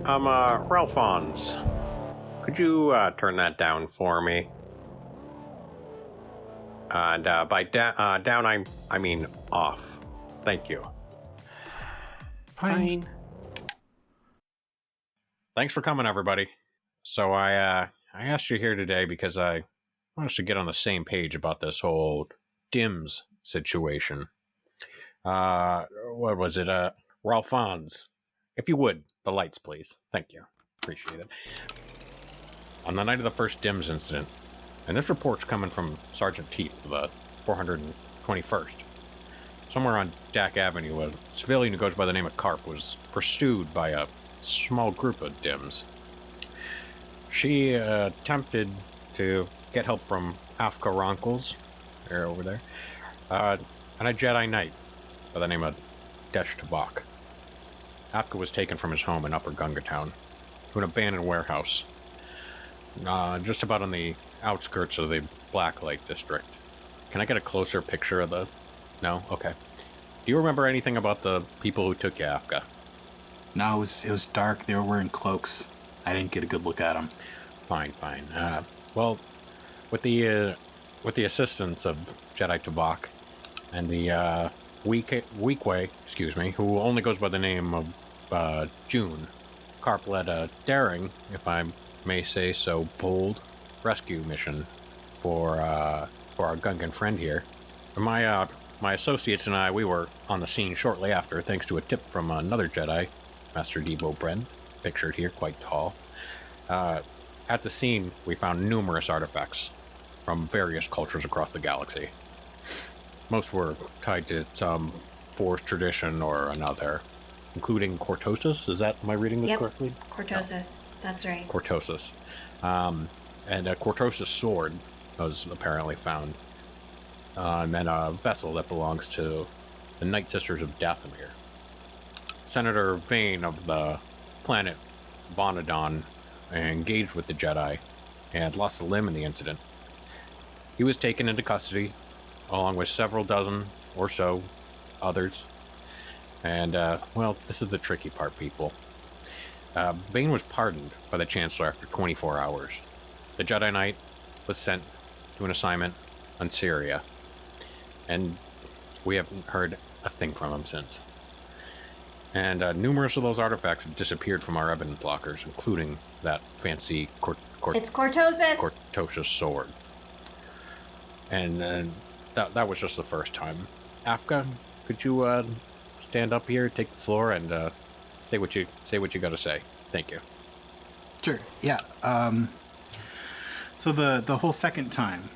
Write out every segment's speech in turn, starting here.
Ralphons. Could you, turn that down for me? And, by down, I mean off. Thank you. Fine. Thanks for coming, everybody. So I asked you here today because I want us to get on the same page about this whole DIMS situation. What was it? Ralphons. If you would, the lights, please. Thank you. Appreciate it. On the night of the first DIMS incident, and this report's coming from Sergeant Teeth of the 421st. Somewhere on Dak Avenue, a civilian who goes by the name of Carp was pursued by a small group of DIMS. She attempted to get help from Afka Ronkels, they're over there, and a Jedi Knight by the name of Desh Tabak. Afka was taken from his home in Upper Gunga Town to an abandoned warehouse, just about on the outskirts of the Blacklight district. Can I get a closer picture of the... No? Okay. Do you remember anything about the people who took you, Afka? No, it was dark. They were wearing cloaks. I didn't get a good look at them. Fine. Well, with the assistance of Jedi Tabak and the Weekway, who only goes by the name of June, Carp led a daring, if I may say so, bold rescue mission for our Gungan friend here. My associates and I, we were on the scene shortly after, thanks to a tip from another Jedi, Master Debo Bren, pictured here, quite tall. At the scene, we found numerous artifacts from various cultures across the galaxy. Most were tied to some Force tradition or another, including Cortosis. Am I reading this correctly? Cortosis. No. That's right. Cortosis. And a Cortosis sword was apparently found. And then a vessel that belongs to the Night Sisters of Dathomir. Senator Vane of the planet Vonadon engaged with the Jedi and lost a limb in the incident. He was taken into custody, along with several dozen or so others. And, this is the tricky part, people. Vane was pardoned by the Chancellor after 24 hours. The Jedi Knight was sent to an assignment on Syria, and we haven't heard a thing from him since. And numerous of those artifacts have disappeared from our evidence lockers, including that fancy It's Cortosis! Cortosis sword. And that was just the first time. Afka, could you stand up here, take the floor, and say what you got to say? Thank you. Sure. Yeah. So the whole second time,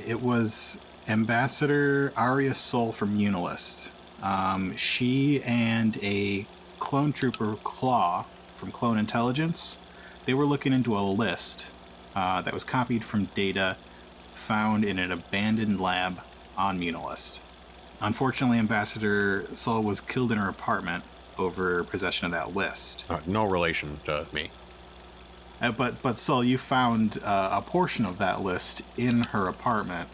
it was Ambassador Arya Sol from Unilist. She and a clone trooper, Claw, from Clone Intelligence, they were looking into a list that was copied from data found in an abandoned lab on Munilist. Unfortunately, Ambassador Sol was killed in her apartment over possession of that list. No relation to me. But Sol, you found a portion of that list in her apartment,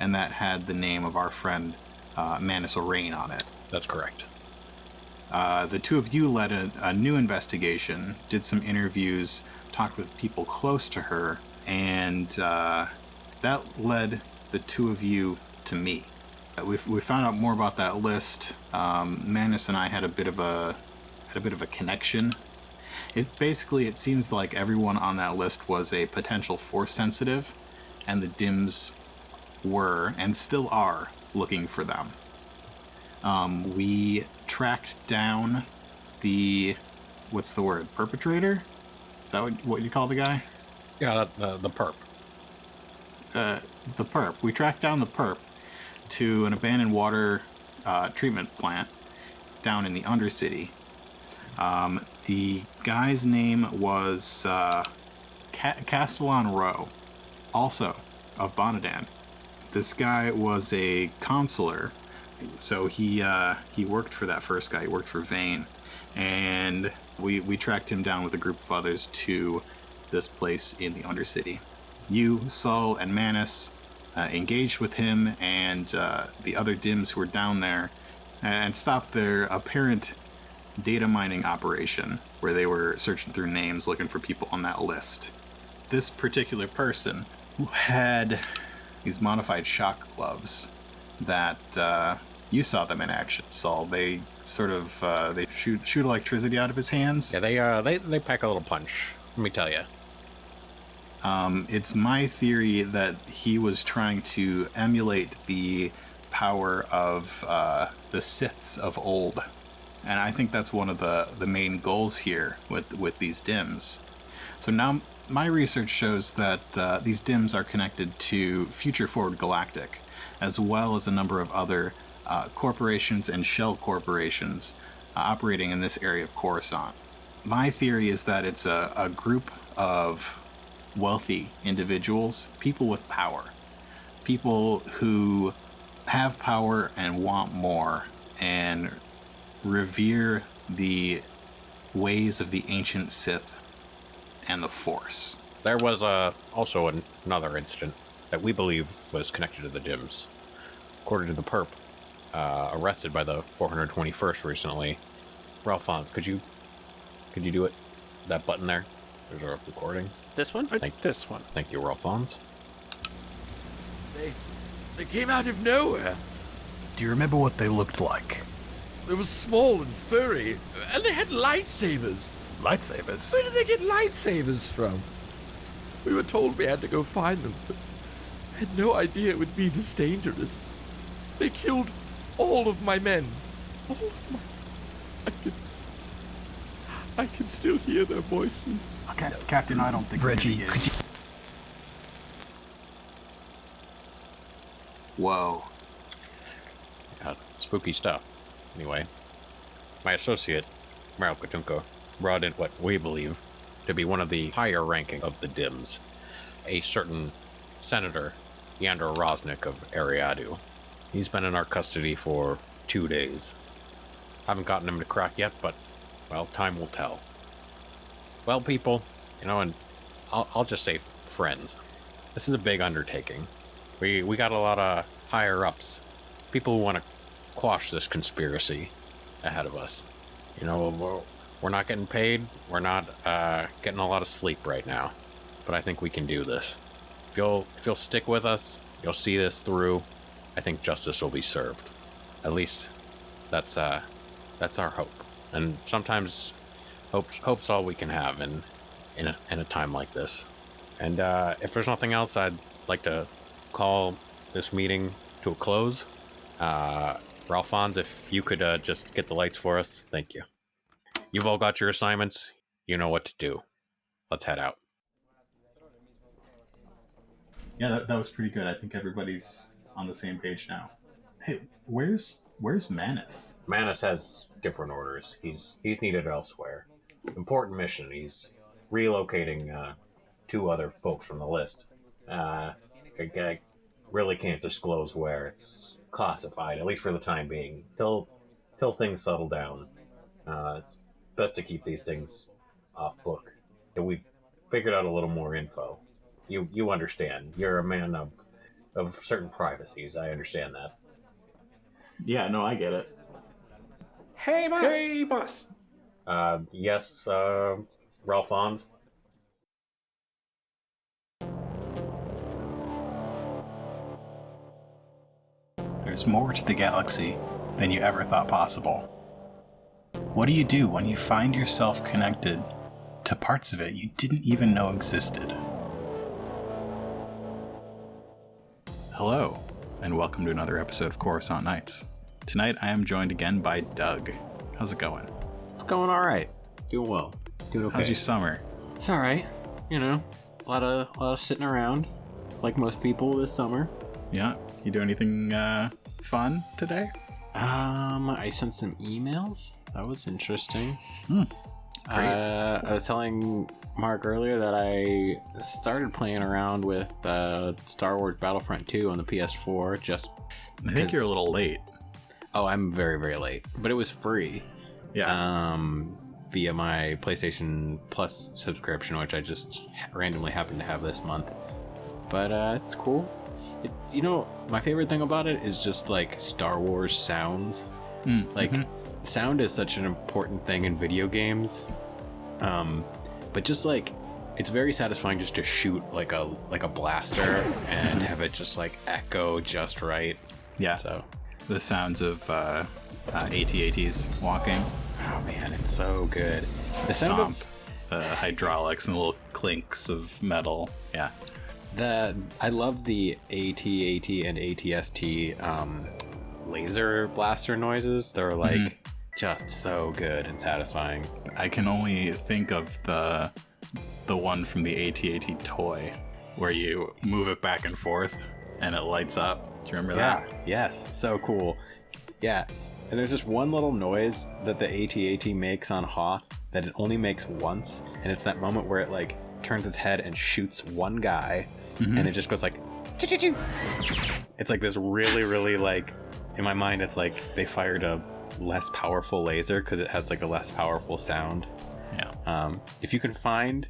and that had the name of our friend Manus Orain on it. That's correct. The two of you led a new investigation, did some interviews, talked with people close to her, and that led the two of you to me. We found out more about that list. Manus and I had a bit of a connection. It seems like everyone on that list was a potential Force sensitive, and the DIMS were and still are looking for them. We tracked down the perpetrator? Is that what you call the guy? Yeah, the perp. The perp. We tracked down the perp to an abandoned water treatment plant down in the Undercity. The guy's name was Castellan Rowe, also of Bonadan. This guy was a consular, so he worked for that first guy. He worked for Vane, and we tracked him down with a group of others to this place in the Undercity. You, Sol, and Manus engaged with him and the other DIMS who were down there and stopped their apparent data mining operation where they were searching through names looking for people on that list. This particular person had these modified shock gloves that you saw them in action, Saul. They sort of they shoot electricity out of his hands. Yeah, they pack a little punch. Let me tell you. It's my theory that he was trying to emulate the power of the Siths of old, and I think that's one of the main goals here with these DIMs. So now my research shows that these DIMs are connected to Future Forward Galactic, as well as a number of other corporations and shell corporations operating in this area of Coruscant. My theory is that it's a group of wealthy individuals, people with power, people who have power and want more, and revere the ways of the ancient Sith and the Force. There was also another incident that we believe was connected to the DIMs. According to the perp, arrested by the 421st recently. Ralph Fons, could you do it? That button there? There's a recording. This one? This one. Thank you, Ralph Fons. They came out of nowhere. Do you remember what they looked like? They were small and furry, and they had lightsabers. Lightsabers? Where did they get lightsabers from? We were told we had to go find them, but I had no idea it would be this dangerous. They killed all of my men. All of my... I can still hear their voices. Okay, Captain, I don't think Reggie, could you... Whoa. Spooky stuff. Anyway, my associate, Mark Eberhardt, brought in what we believe to be one of the higher ranking of the DIMs, a certain Senator Yandor Rosnick of Ariadu. He's been in our custody for 2 days. Haven't gotten him to crack yet, but, well, time will tell. Well, people, and I'll just say friends. This is a big undertaking. We got a lot of higher-ups, people who want to quash this conspiracy ahead of us. We're not getting paid. We're not getting a lot of sleep right now. But I think we can do this. If you'll stick with us, you'll see this through. I think justice will be served. At least that's our hope. And sometimes hope's all we can have in a time like this. And if there's nothing else, I'd like to call this meeting to a close. Ralph Fons, if you could just get the lights for us, thank you. You've all got your assignments. You know what to do. Let's head out. Yeah, that was pretty good. I think everybody's on the same page now. Hey, where's Manus? Manus has different orders. He's needed elsewhere. Important mission. He's relocating 2 other folks from the list. I really can't disclose where. It's classified, at least for the time being, till things settle down. It's best to keep these things off book. So we've figured out a little more info. You understand. You're a man of certain privacies. I understand that. Yeah, no, I get it. Hey, boss. Yes, Ralph Fons. There's more to the galaxy than you ever thought possible. What do you do when you find yourself connected to parts of it you didn't even know existed? Hello, and welcome to another episode of Coruscant Nights. Tonight I am joined again by Doug. How's it going? It's going all right. Doing well. Doing okay. How's your summer? It's all right. A lot of sitting around, like most people this summer. Yeah. You do anything fun today? I sent some emails. That was interesting. Great. I was telling Mark earlier that I started playing around with Star Wars Battlefront 2 on the PS4. I think you're a little late. Oh, I'm very, very late. But it was free. Yeah. Via my PlayStation Plus subscription, which I just randomly happened to have this month. But it's cool. My favorite thing about it is just like Star Wars sounds. Like, sound is such an important thing in video games. But just like, it's very satisfying just to shoot like a blaster and have it just like echo just right. Yeah. So The sounds of AT-ATs walking. oh man, it's so good. The sound Stomp. of Hydraulics and little clinks of metal. Yeah. I love the AT-AT and ATST laser blaster noises. They're like just so good and satisfying. I can only think of the one from the AT-AT toy where you move it back and forth and it lights up. Do you remember that? Yes. So cool. Yeah. And there's just one little noise that the AT-AT makes on Hoth that it only makes once, and it's that moment where it like turns its head and shoots one guy, and it just goes like choo-choo-choo. It's like this really, really like, in my mind, it's like they fired a less powerful laser because it has like a less powerful sound. Yeah. If you can find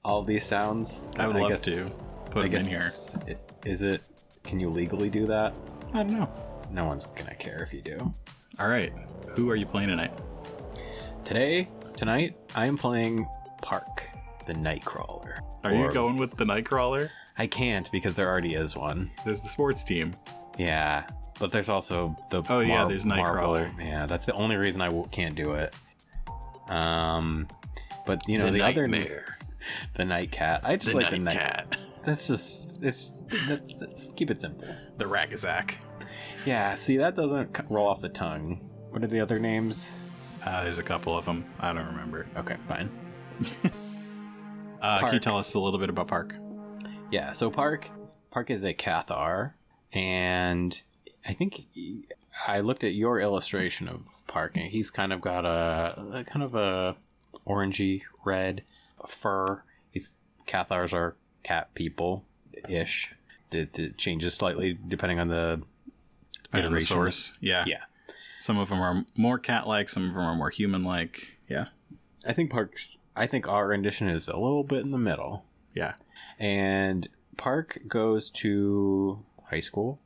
all of these sounds, I would love to put them in here. Can you legally do that? I don't know. No one's gonna care if you do. All right. Who are you playing tonight? Tonight, I am playing Park, the Nightcrawler. Are you going with the Nightcrawler? I can't because there already is one. There's the sports team. Yeah, but there's also the there's Nightcrawler. Yeah, that's the only reason I can't do it. But you know, the other the Night Cat. I just like the Night Cat. That's just let's keep it simple. The Ragazak. Yeah, see, that doesn't roll off the tongue. What are the other names? There's a couple of them. I don't remember. Okay, fine. Can you tell us a little bit about Park? Yeah, so Park is a Cathar, and I think I looked at your illustration of Park, and he's kind of got a kind of a orangey red fur. Cathars are cat people-ish. It changes slightly depending on the source. Yeah. Some of them are more cat-like, some of them are more human-like. Yeah. I think our rendition is a little bit in the middle. Yeah. And Park goes to high school.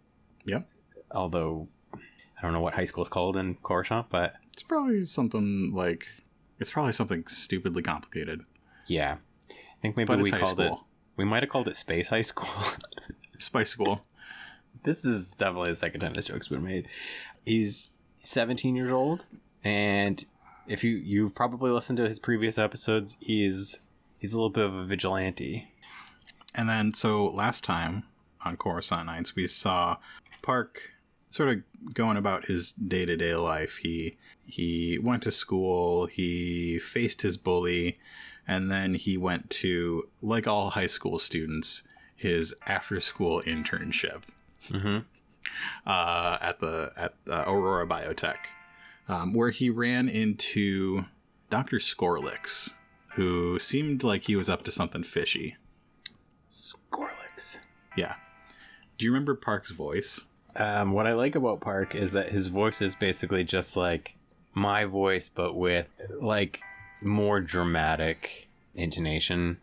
Yep. Although I don't know what high school is called in Coruscant, but it's probably something stupidly complicated. Yeah. I think maybe we might have called it Space High School. Spice School. This is definitely the second time this joke's been made. He's 17 years old, and if you've probably listened to his previous episodes, he's a little bit of a vigilante. And then, so last time on Coruscant Nights, we saw Park sort of going about his day-to-day life. He went to school, he faced his bully, and then he went to, like all high school students, his after-school internship. At Aurora Biotech, where he ran into Dr. Skorlix, who seemed like he was up to something fishy. Skorlix. Yeah. Do you remember Park's voice? What I like about Park is that his voice is basically just like my voice, but with like more dramatic intonation.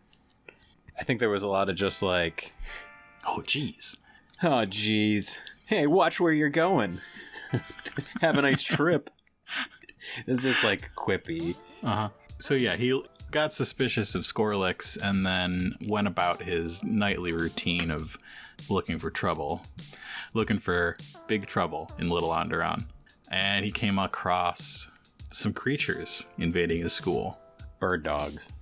I think there was a lot of just like, oh geez, hey, watch where you're going. Have a nice trip. It's just like quippy. So yeah, he got suspicious of Skorlix and then went about his nightly routine of looking for big trouble in Little Onderon. And he came across some creatures invading his school. Bird dogs.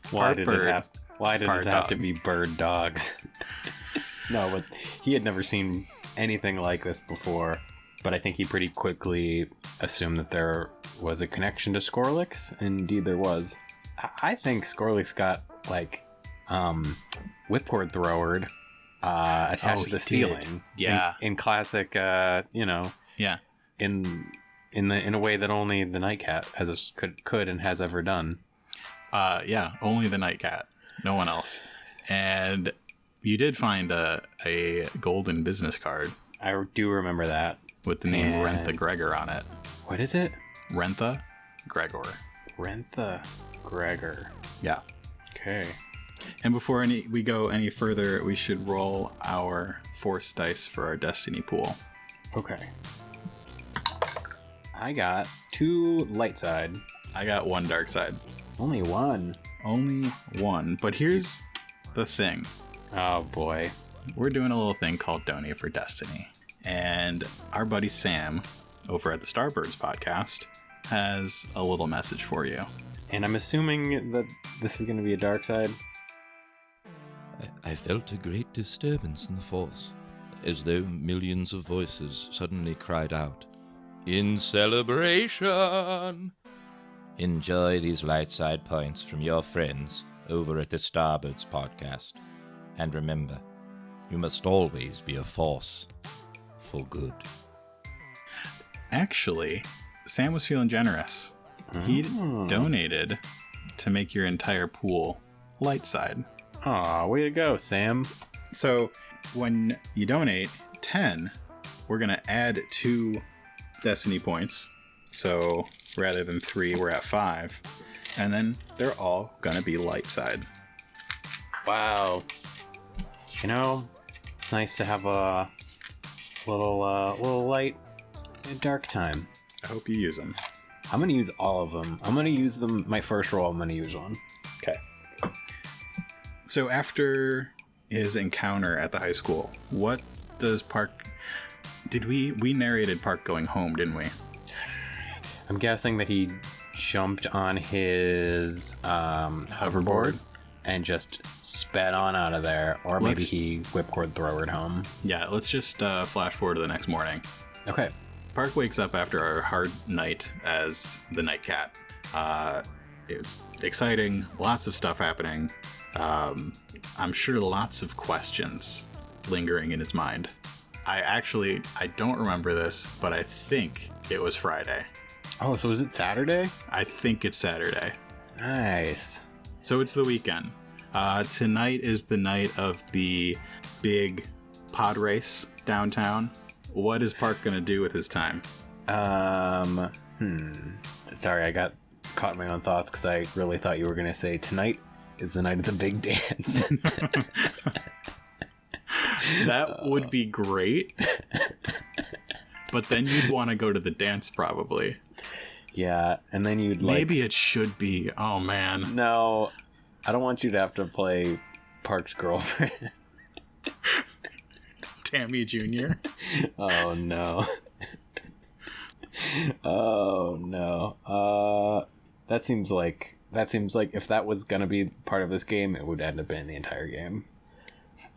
Why did it have to be bird dogs? No, but he had never seen anything like this before. But I think he pretty quickly assumed that there was a connection to Skorlix. Indeed, there was. I think Skorlix got like whipcord throwered attached to the ceiling. Yeah, in classic, Yeah. In a way that only the Night Cat could and has ever done. Yeah, only the Night Cat, no one else. And you did find a golden business card. I do remember that. With the name Rentha Gregor on it. What is it? Rentha Gregor. Rentha Gregor. Yeah. Okay. And before we go any further, we should roll our force dice for our destiny pool. Okay. I got 2 light side. I got 1 dark side. Only 1. Only 1. But here's the thing. Oh, boy. We're doing a little thing called Donate for Destiny. And our buddy Sam, over at the Starbirds podcast, has a little message for you. And I'm assuming that this is going to be a dark side. I felt a great disturbance in the Force, as though millions of voices suddenly cried out, "In celebration!" Enjoy these light side points from your friends over at the Starbirds podcast. And remember, you must always be a force for good. Actually, Sam was feeling generous. He donated to make your entire pool light side. Aw, way to go, Sam. So when you donate 10, we're going to add 2 Destiny points. So rather than 3, we're at 5. And then they're all going to be light side. Wow. You know, it's nice to have a little light and dark time. I hope you use them. I'm going to use all of them. I'm going to use them. My first roll, I'm going to use one. Okay. So after his encounter at the high school, what does Park... We narrated Park going home, didn't we? I'm guessing that he jumped on his hoverboard and just sped on out of there. Or maybe he whipcord throwered home. Yeah, let's just flash forward to the next morning. Okay. Park wakes up after a hard night as the Night Cat. It's exciting, lots of stuff happening. I'm sure lots of questions lingering in his mind. I don't remember this, but I think it was Friday. Oh, so is it Saturday? I think it's Saturday. Nice. So it's the weekend. Tonight is the night of the big pod race downtown. What is Park gonna do with his time? Sorry, I got caught in my own thoughts because I really thought you were gonna say tonight is the night of the big dance. That would be great. But then you'd want to go to the dance probably. Yeah, and then you'd Maybe it should be. Oh man. No, I don't want you to have to play Park's girlfriend. Tammy Jr. Oh no. Oh no. That seems like if that was gonna be part of this game, it would end up being the entire game.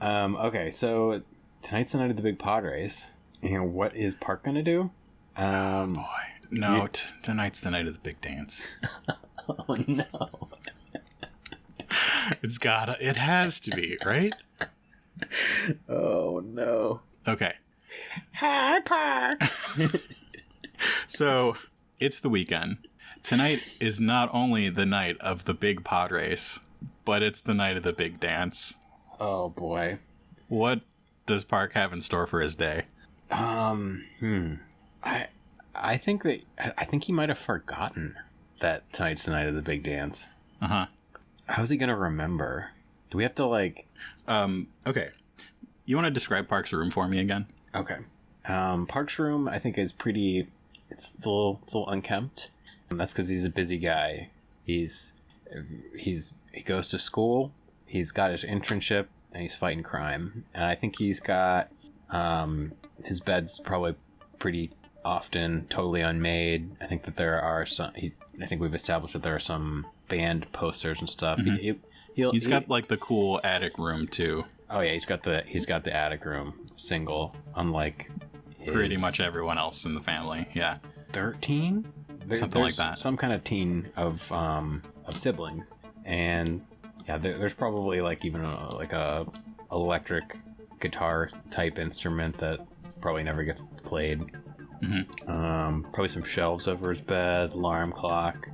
Okay, so tonight's the night of the big pod race. And what is Park gonna do? Oh boy. No, tonight's the night of the big dance. Oh no. It has to be, right? Oh no. Okay. Hi, Park. So, it's the weekend. Tonight is not only the night of the big pod race, but it's the night of the big dance. Oh boy. What does Park have in store for his day? I think he might have forgotten that tonight's the night of the big dance. Uh-huh. How's he gonna remember? Do we have to Okay. You want to describe Park's room for me again? Okay. Park's room, I think, is pretty... It's a little unkempt. And that's because he's a busy guy. He goes to school, he's got his internship, and he's fighting crime. And I think he's got... his bed's probably pretty often totally unmade. I think that there are some... I think we've established that there are some band posters and stuff. Mm-hmm. He's got like the cool attic room too. Oh yeah, he's got the attic room single, unlike pretty much everyone else in the family. Yeah, 13, something like that. Some kind of teen of siblings, and yeah, there's probably like even a electric guitar type instrument that probably never gets played. Mm-hmm. Probably some shelves over his bed, alarm clock.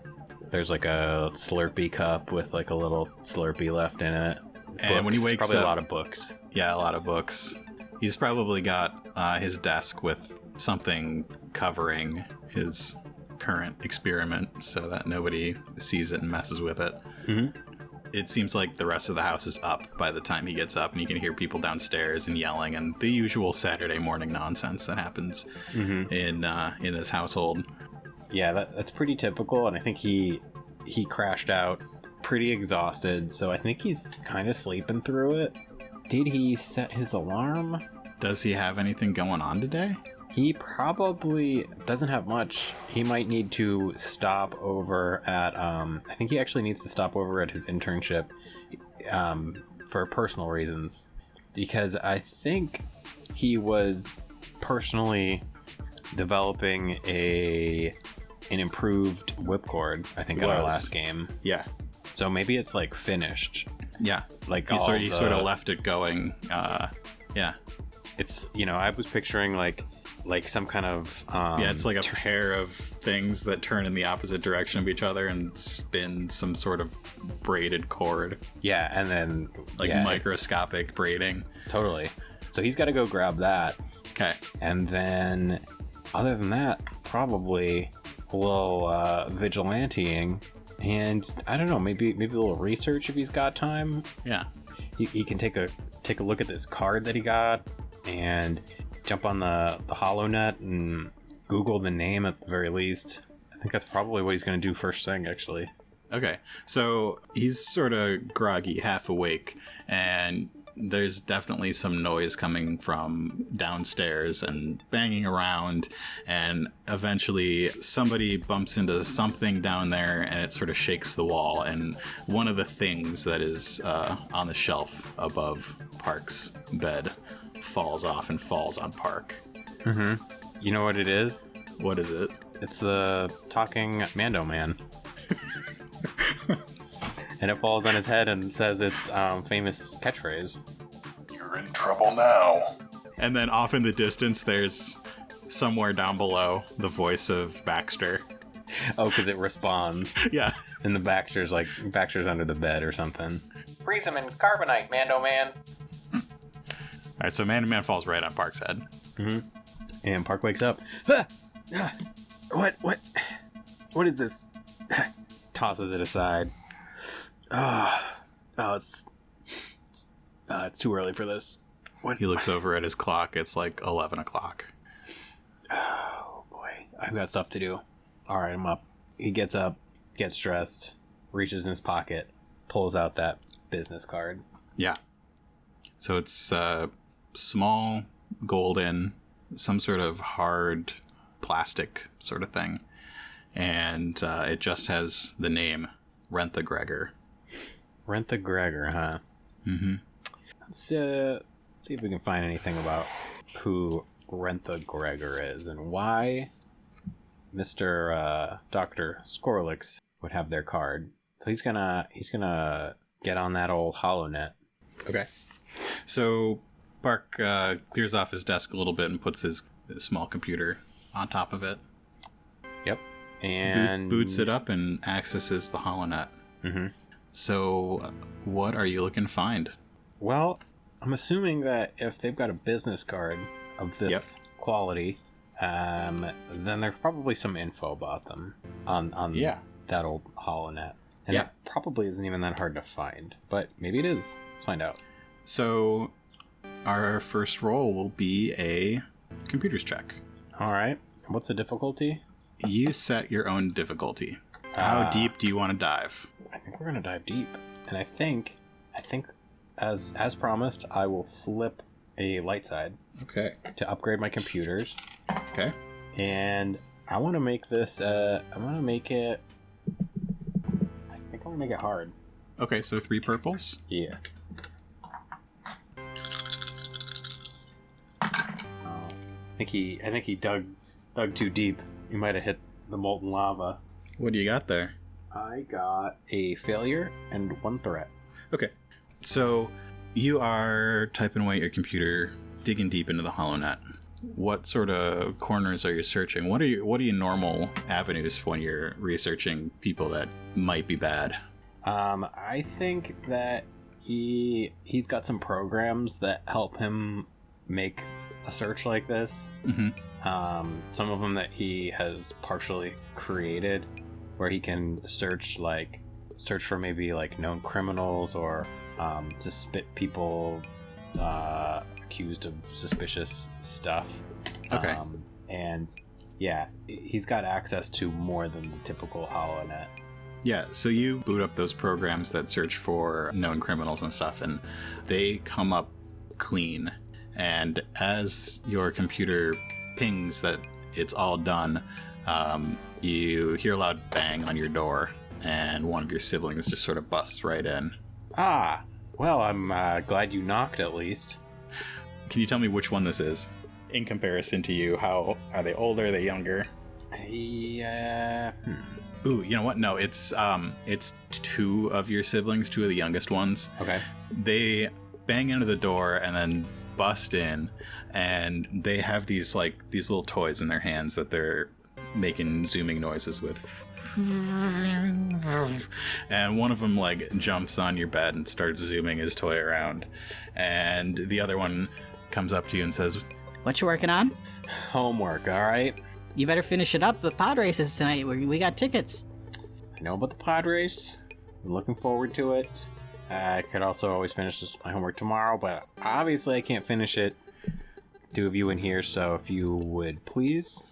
There's like a Slurpee cup with like a little Slurpee left in it. And when he wakes probably up, a lot of books. Yeah, a lot of books. He's probably got his desk with something covering his current experiment so that nobody sees it and messes with it. Mm-hmm. It seems like the rest of the house is up by the time he gets up, and you can hear people downstairs and yelling and the usual Saturday morning nonsense that happens in this household. Yeah, that's pretty typical, and I think he crashed out pretty exhausted, so I think he's kind of sleeping through it. Did he set his alarm? Does he have anything going on today? He probably doesn't have much. He might need to stop over at, I think he actually needs to stop over at his internship for personal reasons. Because I think he was personally developing an improved whipcord, I think, at our last game. Yeah. So maybe it's like finished. Yeah. Like he sort of left it going. Yeah. It's, I was picturing like some kind of it's like a pair of things that turn in the opposite direction of each other and spin some sort of braided cord. Yeah, and then microscopic braiding. Totally. So he's got to go grab that. Okay. And then other than that, probably a little vigilanteing, and I don't know, maybe a little research if he's got time. Yeah. He can take a look at this card that he got and jump on the HoloNet and Google the name at the very least. I think that's probably what he's going to do first thing, actually. Okay, so he's sort of groggy, half awake, and there's definitely some noise coming from downstairs and banging around, and eventually somebody bumps into something down there and it sort of shakes the wall, and one of the things that is on the shelf above Park's bed falls off and falls on Park. Mm-hmm. You know what it is? What is it? It's the talking Mando Man. And it falls on his head and says its famous catchphrase. You're in trouble now. And then off in the distance, there's somewhere down below the voice of Baxter. Oh, because it responds. Yeah. And the Baxter's under the bed or something. Freeze him in carbonite, Mando Man. All right, so Mando Man falls right on Park's head. Mm-hmm. And Park wakes up. What is this? Tosses it aside. It's too early for this. What? He looks over at his clock. It's like 11 o'clock. Oh, boy. I've got stuff to do. All right, I'm up. He gets up, gets dressed, reaches in his pocket, pulls out that business card. Yeah. So it's small, golden, some sort of hard plastic sort of thing. And it just has the name Rentha Gregor. Rentha Gregor, huh? Mm-hmm. Let's see if we can find anything about who Rentha Gregor is and why Mr. Dr. Skorlix would have their card. So he's gonna get on that old HoloNet. Okay. So Park clears off his desk a little bit and puts his small computer on top of it. Yep. And boots it up and accesses the HoloNet. Mm-hmm. So what are you looking to find? Well, I'm assuming that if they've got a business card of this quality, then there's probably some info about them on that old HoloNet. And that probably isn't even that hard to find, but maybe it is. Let's find out. So our first roll will be a computers check. All right. What's the difficulty? You set your own difficulty. How deep do you want to dive? I think we're going to dive deep. And I think as promised, I will flip a light side. Okay. To upgrade my computers. Okay. And I want to make this I want to make it hard. Okay, so 3 purples? Yeah. I think he dug too deep. He might have hit the molten lava. What do you got there? I got a failure and 1 threat. Okay. So you are typing away at your computer, digging deep into the HoloNet. What sort of corners are you searching? What are your normal avenues when you're researching people that might be bad? I think that he's got some programs that help him make a search like this. Mm-hmm. Some of them that he has partially created, where he can search for maybe like known criminals or to spit people accused of suspicious stuff. Okay. And Yeah, he's got access to more than the typical HoloNet. Yeah, so you boot up those programs that search for known criminals and stuff, and they come up clean. And as your computer pings that it's all done, you hear a loud bang on your door, and one of your siblings just sort of busts right in. Ah, well, I'm glad you knocked at least. Can you tell me which one this is? In comparison to you, how are they older, are they younger? Ooh, you know what? No, it's two of your siblings, two of the youngest ones. Okay. They bang into the door and then bust in, and they have these little toys in their hands that they're making zooming noises with. And one of them jumps on your bed and starts zooming his toy around, and the other one comes up to you and says, "What you working on?" Homework, all right? You better finish it up. The pod races tonight. We got tickets. I know about the pod race. I'm looking forward to it. I could also always finish my homework tomorrow, but obviously I can't finish it. Two of you in here, so if you would please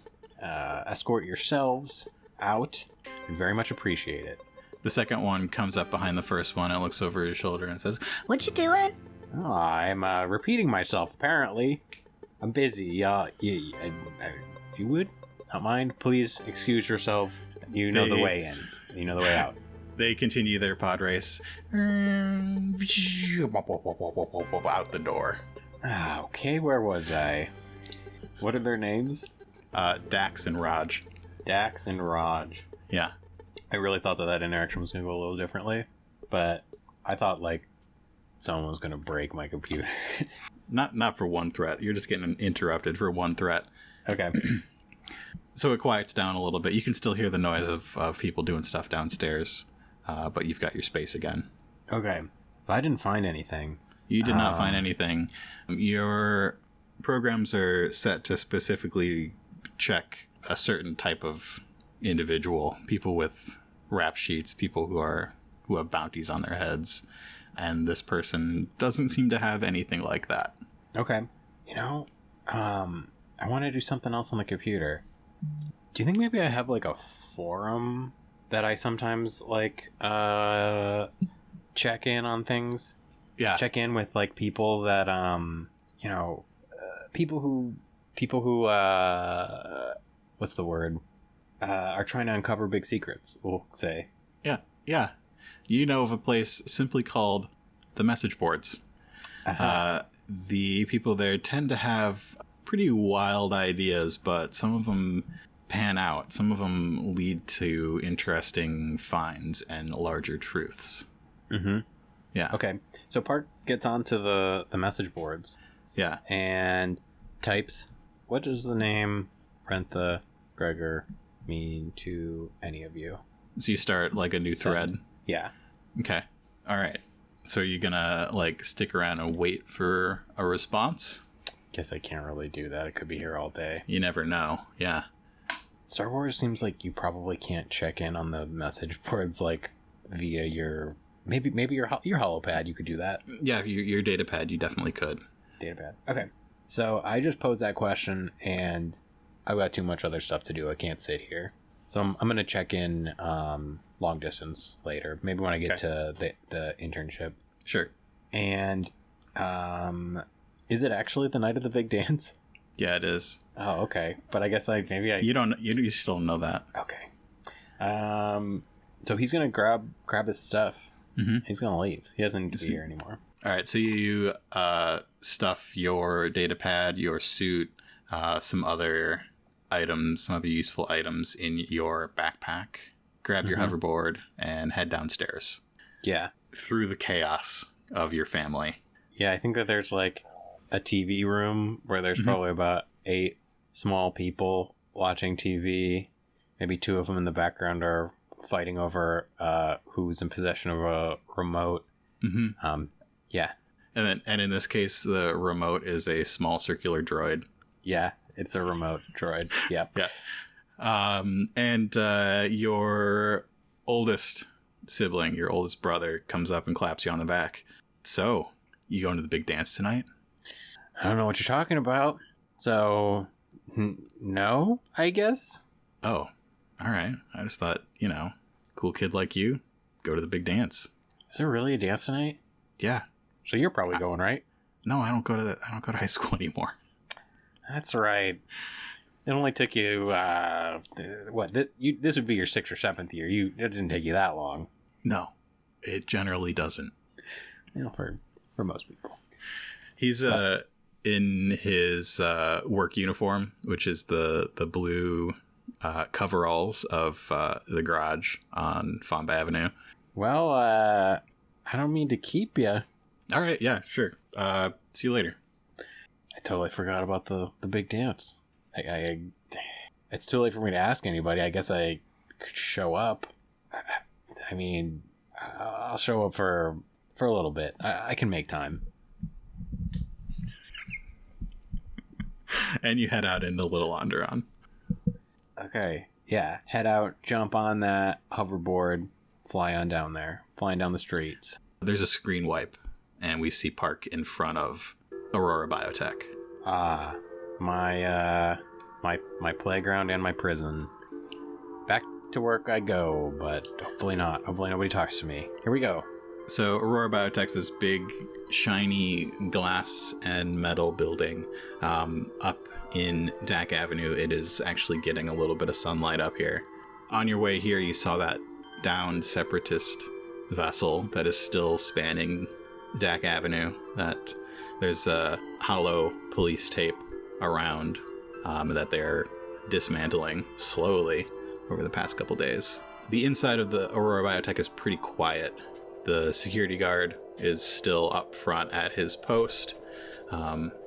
escort yourselves out, I'd very much appreciate it. The second one comes up behind the first one and looks over his shoulder and says, What you doing? Oh, I'm repeating myself, apparently. I'm busy. If you would not mind, please excuse yourself. You know the way in. You know the way out. They continue their pod race. Out the door. Okay, where was I? What are their names? Dax and Raj. Dax and Raj. Yeah. I really thought that interaction was going to go a little differently, but I thought someone was going to break my computer. Not for one threat. You're just getting interrupted for one threat. Okay. So it quiets down a little bit. You can still hear the noise of people doing stuff downstairs, but you've got your space again. Okay. So I didn't find anything. You did not find anything. Your programs are set to specifically check a certain type of individual, people with rap sheets, people who have bounties on their heads, and this person doesn't seem to have anything like that. Okay. I want to do something else on the computer. Do you think maybe I have a forum that I sometimes check in on things? Yeah. Check in with people that people who what's the word? Are trying to uncover big secrets, we'll say. Yeah. You know of a place simply called the message boards. Uh-huh. The people there tend to have pretty wild ideas, but some of them pan out. Some of them lead to interesting finds and larger truths. Mm-hmm. Yeah. Okay. So Park gets onto the message boards. Yeah. And types, what does the name Rentha Gregor mean to any of you? So you start a new thread? Yeah. Okay. All right. So are you gonna stick around and wait for a response? Guess I can't really do that. It could be here all day. You never know. Yeah. Star Wars seems like you probably can't check in on the message boards via your maybe your holopad. You could do that. Yeah, your data pad. You definitely could. Data pad. Okay. So I just posed that question, and I've got too much other stuff to do. I can't sit here. So I'm gonna check in long distance later. Maybe when I get to the internship. Sure. And is it actually the night of the big dance? Yeah, it is. Oh, okay. But I guess you still don't know that. Okay. So he's gonna grab his stuff. Mm-hmm. He's gonna leave. He doesn't need to be here anymore. All right. So you stuff your data pad, your suit, some other items, some other useful items in your backpack. Grab your hoverboard and head downstairs. Yeah. Through the chaos of your family. Yeah, I think that there's a TV room where there's probably about 8 small people watching TV. Maybe 2 of them in the background are fighting over who's in possession of a remote. Mm-hmm. Yeah. And in this case, the remote is a small circular droid. Yeah, it's a remote droid. Yep. Yeah. And your oldest sibling, your oldest brother, comes up and claps you on the back. So, you going to the big dance tonight? I don't know what you're talking about. So, No, I guess. Oh, all right. I just thought, cool kid like you, go to the big dance. Is there really a dance tonight? Yeah. So you're probably going, right? No, I don't go to high school anymore. That's right. It only took you this would be your 6th or 7th year. It didn't take you that long. No, it generally doesn't. For most people. He's in his work uniform, which is the blue coveralls of the garage on Famba Avenue. Well, I don't mean to keep you. All right, yeah, sure. See you later. I totally forgot about the big dance. It's too late for me to ask anybody. I guess I could show up. I mean, I'll show up for a little bit. I can make time. And you head out into Little Onderon. Okay, yeah. Head out, jump on that hoverboard, fly on down there, flying down the streets. There's a screen wipe, and we see Park in front of Aurora Biotech. Ah, my playground and my prison. Back to work I go, but hopefully not. Hopefully nobody talks to me. Here we go. So Aurora Biotech's this big, shiny glass and metal building up in Dak Avenue. It is actually getting a little bit of sunlight up here. On your way here, you saw that downed separatist vessel that is still spanning Dak Avenue. That there's a hollow police tape around that they're dismantling slowly over the past couple days. The inside of the Aurora Biotech is pretty quiet. The security guard is still up front at his post.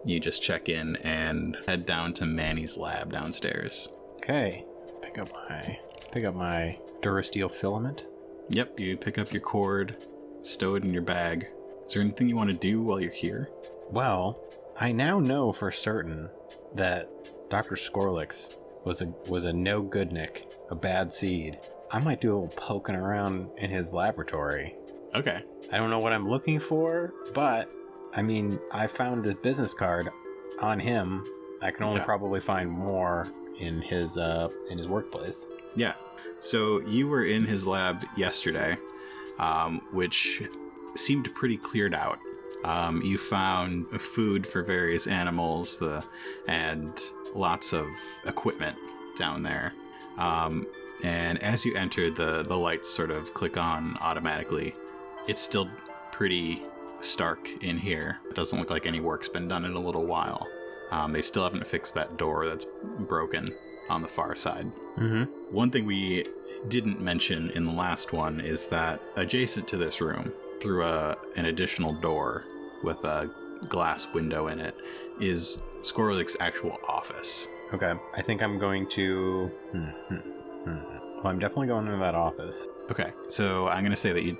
You just check in and head down to Manny's lab downstairs. Okay. Pick up my Durasteel filament. Yep, you pick up your cord, stow it in your bag. Is there anything you want to do while you're here? Well, I now know for certain that Dr. Skorlix was a no-goodnik, a bad seed. I might do a little poking around in his laboratory. Okay. I don't know what I'm looking for, but I mean, I found the business card on him. I can only probably find more in his workplace. Yeah. So you were in his lab yesterday, which seemed pretty cleared out. You found food for various animals, and lots of equipment down there. And as you enter, the lights sort of click on automatically. It's still pretty stark in here. It doesn't look like any work's been done in a little while. They still haven't fixed that door that's broken on the far side. Mm-hmm. One thing we didn't mention in the last one is that adjacent to this room, through an additional door with a glass window in it, is Skorlik's actual office. Okay, I think I'm going to... Well, I'm definitely going into that office. Okay, so I'm going to say that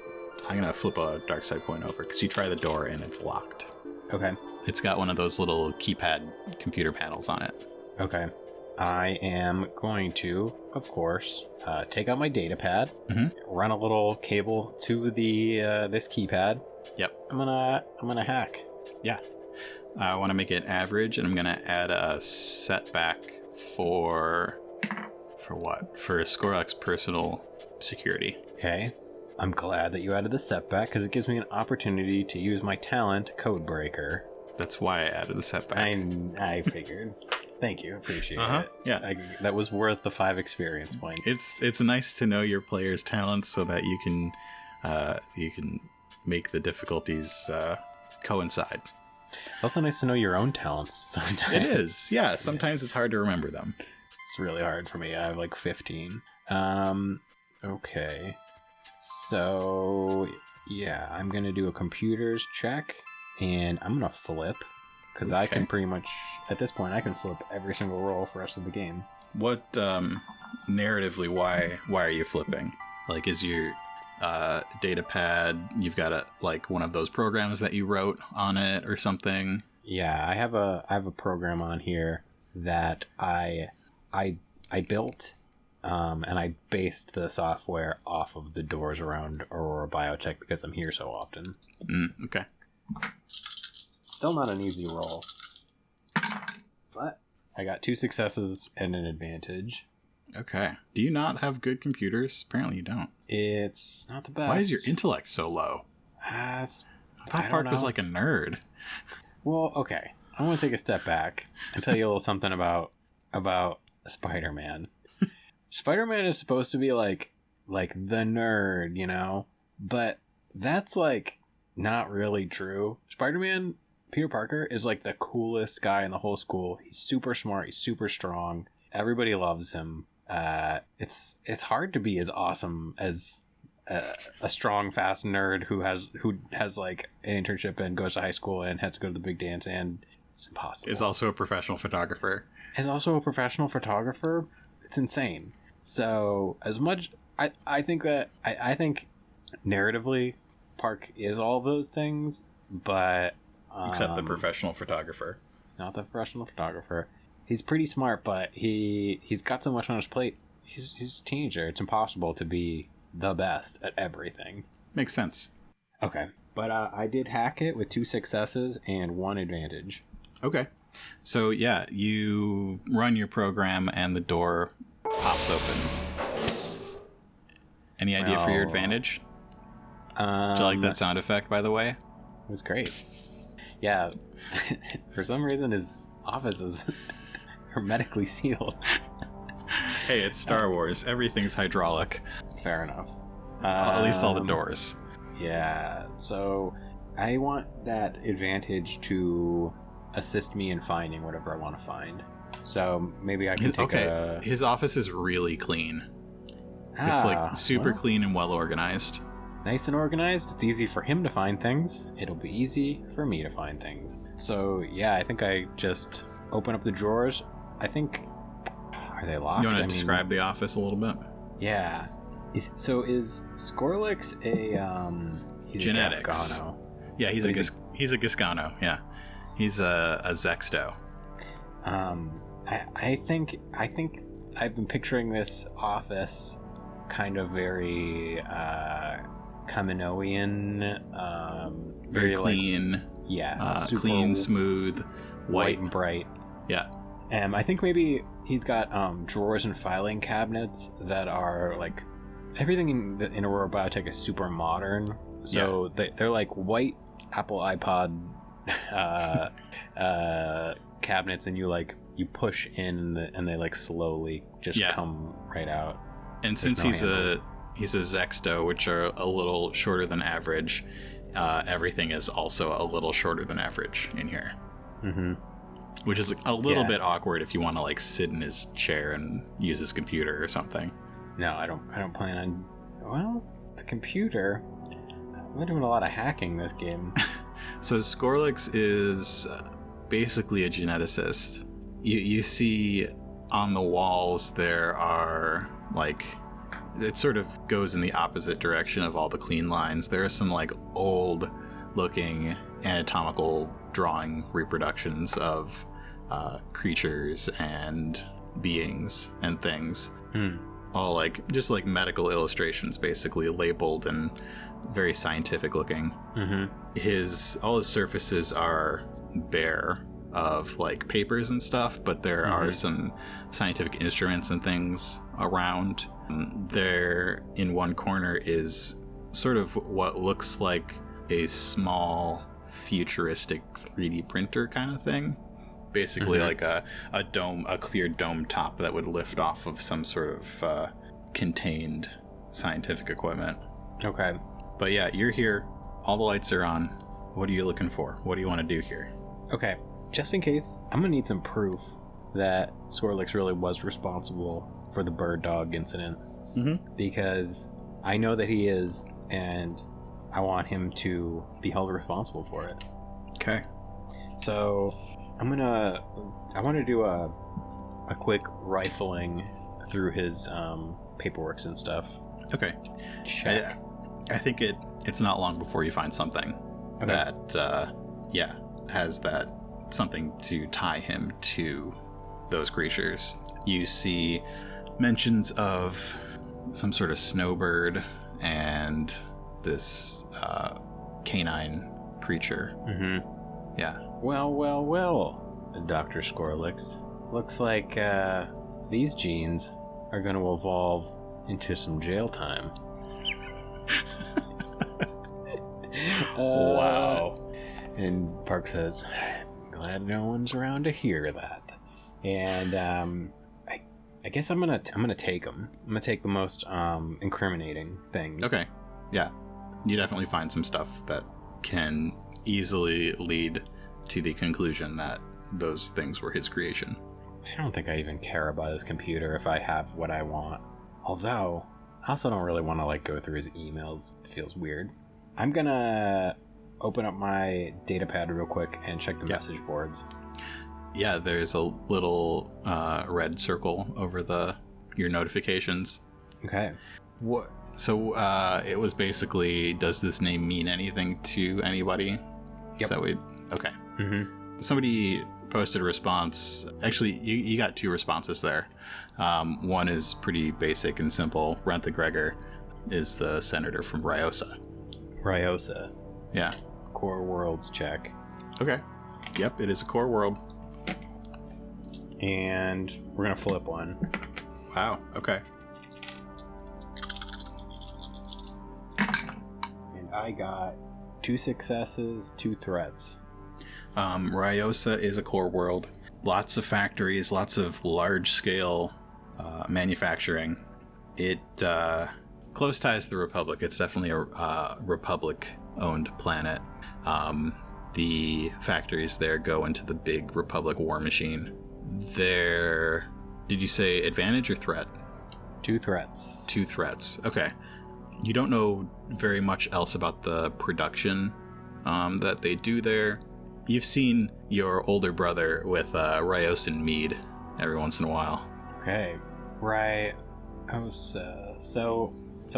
I'm going to flip a dark side point over, because you try the door and it's locked. Okay. It's got one of those little keypad computer panels on it. Okay. I am going to, of course, take out my data pad, run a little cable to the this keypad. Yep. I'm gonna hack. Yeah. I want to make it average, and I'm gonna add a setback for what? For Skorlik's personal security. Okay. I'm glad that you added the setback, because it gives me an opportunity to use my talent, Codebreaker. That's why I added the setback. I figured. Thank you. Appreciate it. Yeah. That was worth the 5 experience points. It's nice to know your player's talents so that you can make the difficulties coincide. It's also nice to know your own talents sometimes. It is. Yeah. Sometimes it's hard to remember them. It's really hard for me. I have like 15. Okay. So, yeah, I'm going to do a computers check, and I'm going to flip, because I can pretty much, at this point, I can flip every single roll for the rest of the game. What, narratively, why are you flipping? Like, is your data pad, you've got one of those programs that you wrote on it or something? Yeah, I have a program on here that I built, and I based the software off of the doors around Aurora Biotech because I'm here so often. Okay. Still not an easy roll, but I got 2 successes and an advantage. Okay. Do you not have good computers? Apparently you don't. It's not the best. Why is your intellect so low? I thought Park was like a nerd. Well, okay. I want to take a step back and tell you a little something about Spider-Man. Spider-Man is supposed to be like the nerd, you know? But that's like not really true. Spider-Man, Peter Parker, is like the coolest guy in the whole school. He's super smart, he's super strong. Everybody loves him. It's hard to be as awesome as a strong, fast nerd who has like an internship and goes to high school and has to go to the big dance, and it's impossible. Is also a professional photographer. It's insane. So as much I think narratively Park is all those things, but except the professional photographer. He's not the professional photographer. He's pretty smart, but he's got so much on his plate. He's a teenager. It's impossible to be the best at everything. Makes sense. Okay. But I did hack it with 2 successes and 1 advantage. Okay. So yeah, you run your program and the door pops open. Any idea for your advantage? Do you like that sound effect, by the way? It was great. Yeah. For some reason, his office is hermetically sealed. Hey, it's Star Wars. Everything's hydraulic. Fair enough. At least all the doors. Yeah. So I want that advantage to assist me in finding whatever I want to find. So maybe I can take His office is really clean. It's like super clean and well organized. Nice and organized. It's easy for him to find things. It'll be easy for me to find things. So yeah, I think I just open up the drawers. I think, are they locked? You want to describe the office a little bit? Yeah. Is Skorlix he's genetics? A Gascano. Yeah, he's a Gascano. Yeah, he's a Zexto. I think I've been picturing this office kind of very Kaminoian, very clean. Like, yeah, super clean, smooth, white and bright. Yeah. I think maybe he's got drawers and filing cabinets that are like everything in Aurora Biotech is super modern. So they're like white Apple iPod cabinets, and you push in and they like slowly just come right out. And since he's a Zexto, which are a little shorter than average, everything is also a little shorter than average in here. Mm-hmm. Which is a little bit awkward if you want to like sit in his chair and use his computer or something. No, I don't plan on. Well, the computer. I'm doing a lot of hacking this game. So Skorlix is basically a geneticist. You see on the walls there are like, it sort of goes in the opposite direction of all the clean lines. There are some like old looking anatomical drawing reproductions of creatures and beings and things. All like just like medical illustrations, basically labeled and very scientific looking. All his surfaces are bare of like papers and stuff, but there are some scientific instruments and things around. There in one corner is sort of what looks like a small futuristic 3D printer kind of thing. Basically like a clear dome top that would lift off of some sort of contained scientific equipment. Okay. But yeah, you're here. All the lights are on. What are you looking for? What do you want to do here? Okay. Just in case, I'm going to need some proof that Skorlix really was responsible for the bird dog incident. Because I know that he is, and I want him to be held responsible for it. Okay. So I want to do a quick rifling through his paperworks and stuff. Okay. Check. I think it's not long before you find something that has that something to tie him to those creatures. You see mentions of some sort of snowbird and this canine creature. Yeah. Well, Dr. Skorlix. looks like these genes are going to evolve into some jail time. Wow. And Park says, glad no one's around to hear that. And I guess I'm gonna take them. I'm gonna take the most incriminating things. Okay. Yeah. You definitely find some stuff that can easily lead to the conclusion that those things were his creation. I don't think I even care about his computer if I have what I want. Although, I also don't really want to like go through his emails. It feels weird. I'm gonna open up my data pad real quick and check the message boards. Yeah, there's a little red circle over your notifications. Okay. What? So it was basically, does this name mean anything to anybody? Yep. Is that what okay. Mm-hmm. Somebody posted a response. Actually, you got 2 responses there. One is pretty basic and simple. Rentha Gregor is the senator from Ryosa. Ryosa. Yeah. Core worlds check. Okay. Yep, it is a core world. And we're gonna flip one. Wow. Okay. And I got 2 successes, 2 threats. Ryosa is a core world. Lots of factories, lots of large-scale manufacturing. It close ties to the Republic. It's definitely a Republic-owned planet. The factories there go into the big Republic war machine. Did you say advantage or threat? 2 threats. 2 threats. Okay. You don't know very much else about the production that they do there. You've seen your older brother with Ryosan mead every once in a while. Okay. Ryosa. So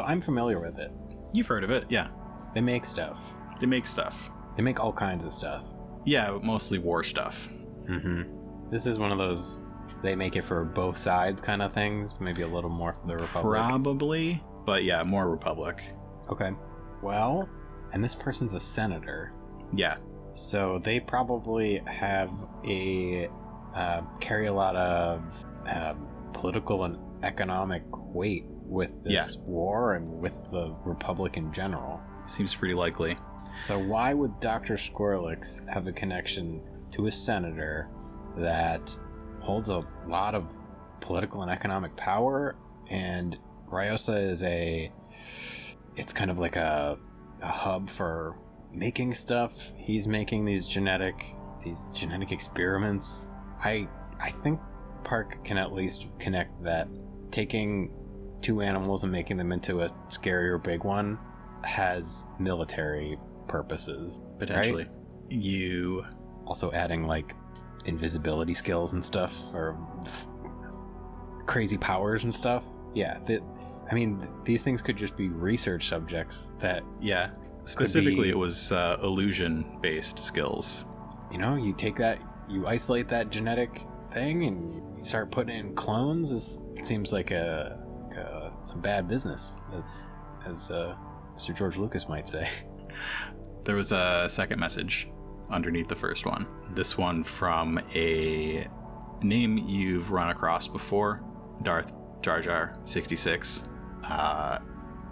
I'm familiar with it. You've heard of it, yeah. They make stuff. They make stuff. They make all kinds of stuff. Yeah, but mostly war stuff. Mm-hmm. This is one of those, they make it for both sides kind of things. Maybe a little more for the Republic. Probably, but yeah, more Republic. Okay. Well, and this person's a senator. Yeah. So they probably have carry a lot of political and economic weight with this war and with the Republic in general. Seems pretty likely. So why would Dr. Squirrelix have a connection to a senator that holds a lot of political and economic power? And Ryosa is it's kind of like a hub for making stuff. He's making these genetic experiments. I think Park can at least connect that taking 2 animals and making them into a scarier big one has military purposes. Potentially. Right? You also adding like invisibility skills and stuff, or crazy powers and stuff. Yeah, these things could just be research subjects that... Yeah, specifically it was illusion-based skills. You know, you take that, you isolate that genetic thing and you start putting in clones. It seems like some bad business, as Mr. George Lucas might say. There was a second message underneath the first one. This one from a name you've run across before, Darth Jar Jar 66.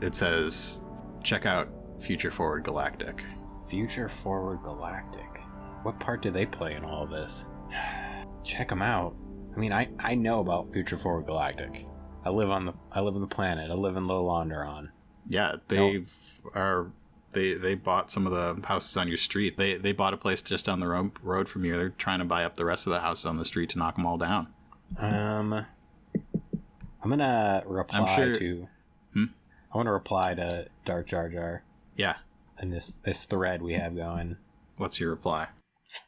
It says, check out Future Forward Galactic. Future Forward Galactic? What part do they play in all of this? Check them out. I mean, I know about Future Forward Galactic. I live on the planet. I live in Low Londeron. Yeah, they bought some of the houses on your street. They bought a place just down the road from you. They're trying to buy up the rest of the houses on the street to knock them all down. I'm gonna reply to. I want to reply to Dark Jar Jar. Yeah. And this thread we have going. What's your reply?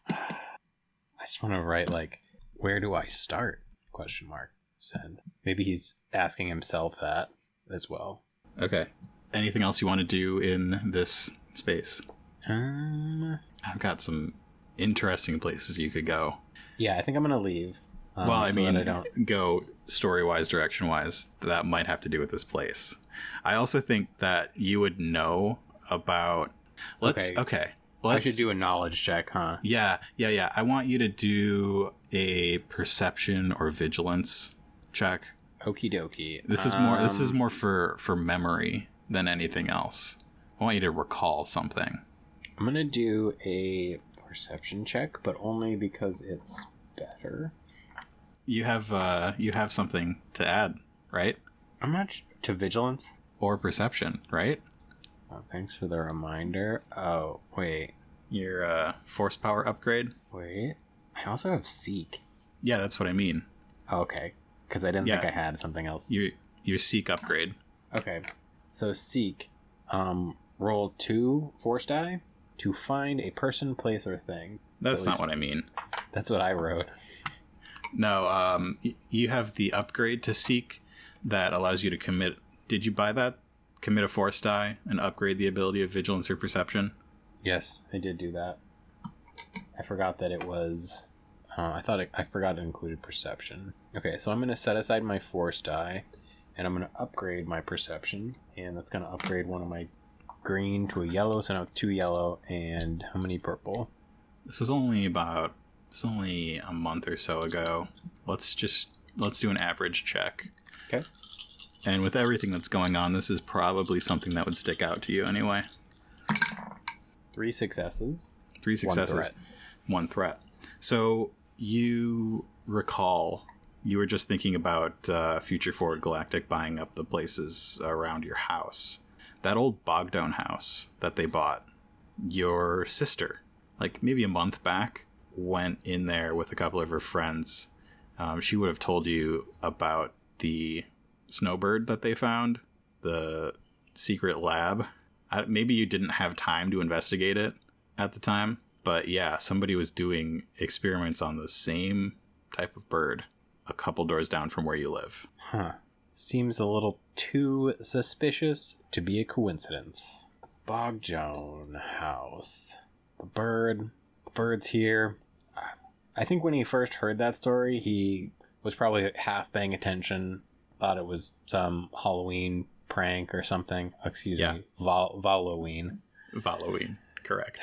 I just want to write like, where do I start? ? Send. Maybe he's asking himself that as well. Okay. Anything else you want to do in this space? I've got some interesting places you could go. Yeah, I think I'm gonna leave. Well, I mean, go story-wise, direction-wise. That might have to do with this place. I also think that you would know about... Okay. I should do a knowledge check, huh? Yeah. I want you to do a perception or vigilance check. Okie dokie. This is more for memory than anything else. I want you to recall something. I'm gonna do a perception check, but only because it's better. You have something to add, right? How much to vigilance or perception, right? Oh, thanks for the reminder. Oh, wait. Your force power upgrade. Wait, I also have seek. Yeah, that's what I mean. Okay, because I didn't think I had something else. Your seek upgrade. Okay, so seek. Roll 2 force die to find a person, place, or thing. That's not what I mean. That's what I wrote. No, you have the upgrade to seek that allows you to commit. Did you buy that? Commit a force die and upgrade the ability of vigilance or perception? Yes, I did do that. I forgot that it was... I forgot it included perception. Okay, so I'm going to set aside my force die, and I'm going to upgrade my perception, and that's going to upgrade one of my green to a yellow, so now it's 2 yellow, and how many purple? This was only a month or so ago. Let's do an average check. Okay. And with everything that's going on, this is probably something that would stick out to you anyway. 3 successes. 3 successes. 1 threat. So you recall you were just thinking about Future Forward Galactic buying up the places around your house. That old Bogdown house that they bought, your sister, like maybe a month back, went in there with a couple of her friends. She would have told you about the snowbird that they found, the secret lab. Maybe you didn't have time to investigate it at the time, but yeah, somebody was doing experiments on the same type of bird a couple doors down from where you live. Huh. Seems a little too suspicious to be a coincidence. Bogdown house. The bird's here. I think when he first heard that story, he was probably half paying attention, thought it was some Halloween prank or something. Excuse me. Halloween. Halloween, correct.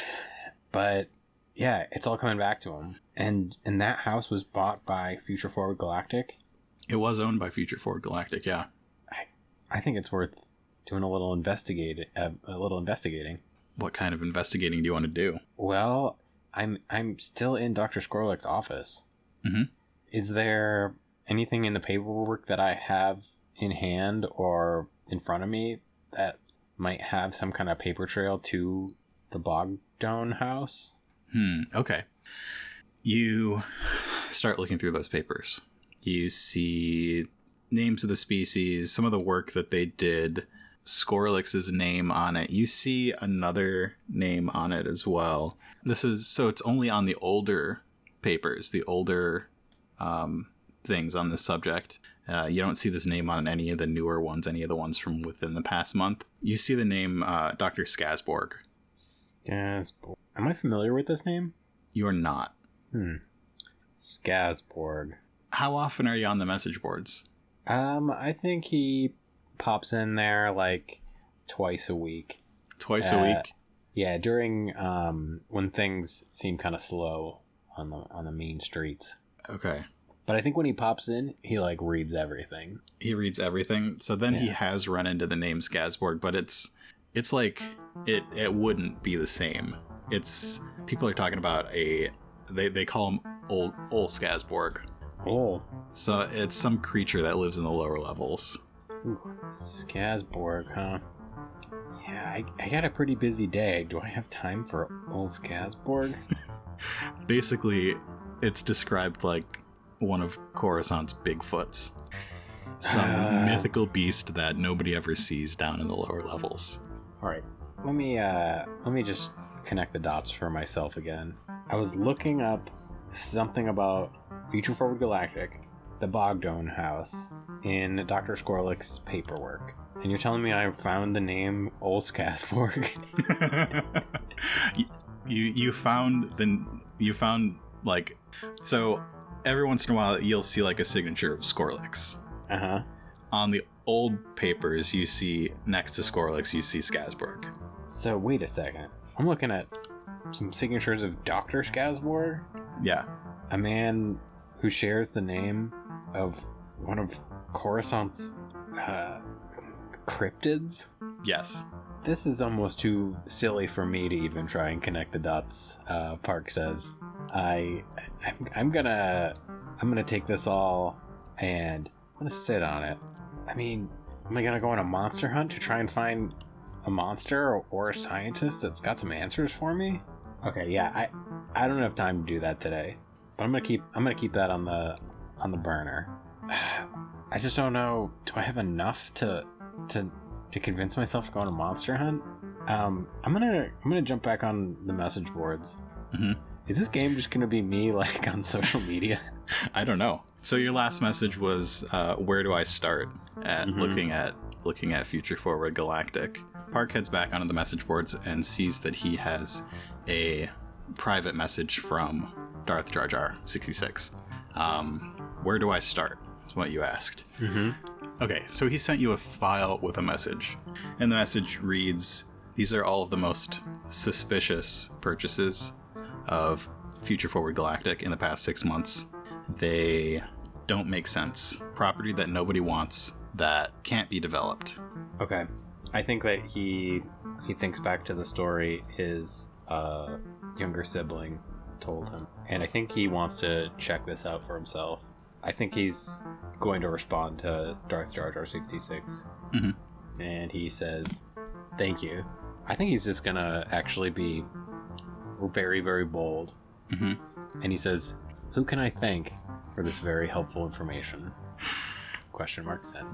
But yeah, it's all coming back to him. And that house was bought by Future Forward Galactic. It was owned by Future Forward Galactic, yeah. I think it's worth doing a little investigating. What kind of investigating do you want to do? Well, I'm still in Dr. Skorlik's office. Mm-hmm. Is there anything in the paperwork that I have in hand or in front of me that might have some kind of paper trail to the Bogdown house? Okay. You start looking through those papers. You see names of the species, some of the work that they did, Skorlik's name on it. You see another name on it as well. It's only on the older papers, the older things on this subject. You don't see this name on any of the newer ones, any of the ones from within the past month. You see the name Dr. Skazborg. Skazborg. Am I familiar with this name? You are not. Skazborg. How often are you on the message boards? I think he pops in there like twice a week. Twice a week? Yeah, during when things seem kind of slow on the main streets. Okay. But I think when he pops in, he like reads everything. He reads everything. So then he has run into the name Skazborg, but it's like it wouldn't be the same. It's people are talking about they call him old Skazborg. Oh. So it's some creature that lives in the lower levels. Ooh, Skazborg, huh? Yeah, I got a pretty busy day. Do I have time for old Skazborg? Basically, it's described like one of Coruscant's Bigfoots. Some mythical beast that nobody ever sees down in the lower levels. All right, let me just connect the dots for myself again. I was looking up something about Future Forward Galactic, the Bogdown house, in Dr. Skorlik's paperwork. And you're telling me I found the name Old Skazborg? you found like, so every once in a while you'll see like a signature of Skorlik's. Uh-huh. On the old papers you see next to Skorlik's you see Skazborg. So wait a second. I'm looking at some signatures of Dr. Skazbor? Yeah. A man who shares the name of one of Coruscant's cryptids? Yes. This is almost too silly for me to even try and connect the dots, Park says. I'm gonna take this all and I'm gonna sit on it. I mean, am I gonna go on a monster hunt to try and find a monster or a scientist that's got some answers for me? Okay, yeah, I don't have time to do that today, but I'm gonna keep that on the burner. I just don't know. Do I have enough to convince myself to go on a monster hunt? I'm gonna jump back on the message boards. Mm-hmm. Is this game just gonna be me like on social media? I don't know. So your last message was, where do I start at looking at Future Forward Galactic? Park heads back onto the message boards and sees that he has a private message from Darth Jar Jar 66. Where do I start? Is what you asked. Mm-hmm. Okay, so he sent you a file with a message, and the message reads, "These are all of the most suspicious purchases of Future Forward Galactic in the past 6 months. They don't make sense. Property that nobody wants, that can't be developed." Okay. I think that he thinks back to the story his younger sibling told him, and I think he wants to check this out for himself. I think he's going to respond to Darth Jar Jar 66, and he says, "Thank you." I think he's just gonna actually be very, very bold, and he says, "Who can I thank for this very helpful information?" Question mark said.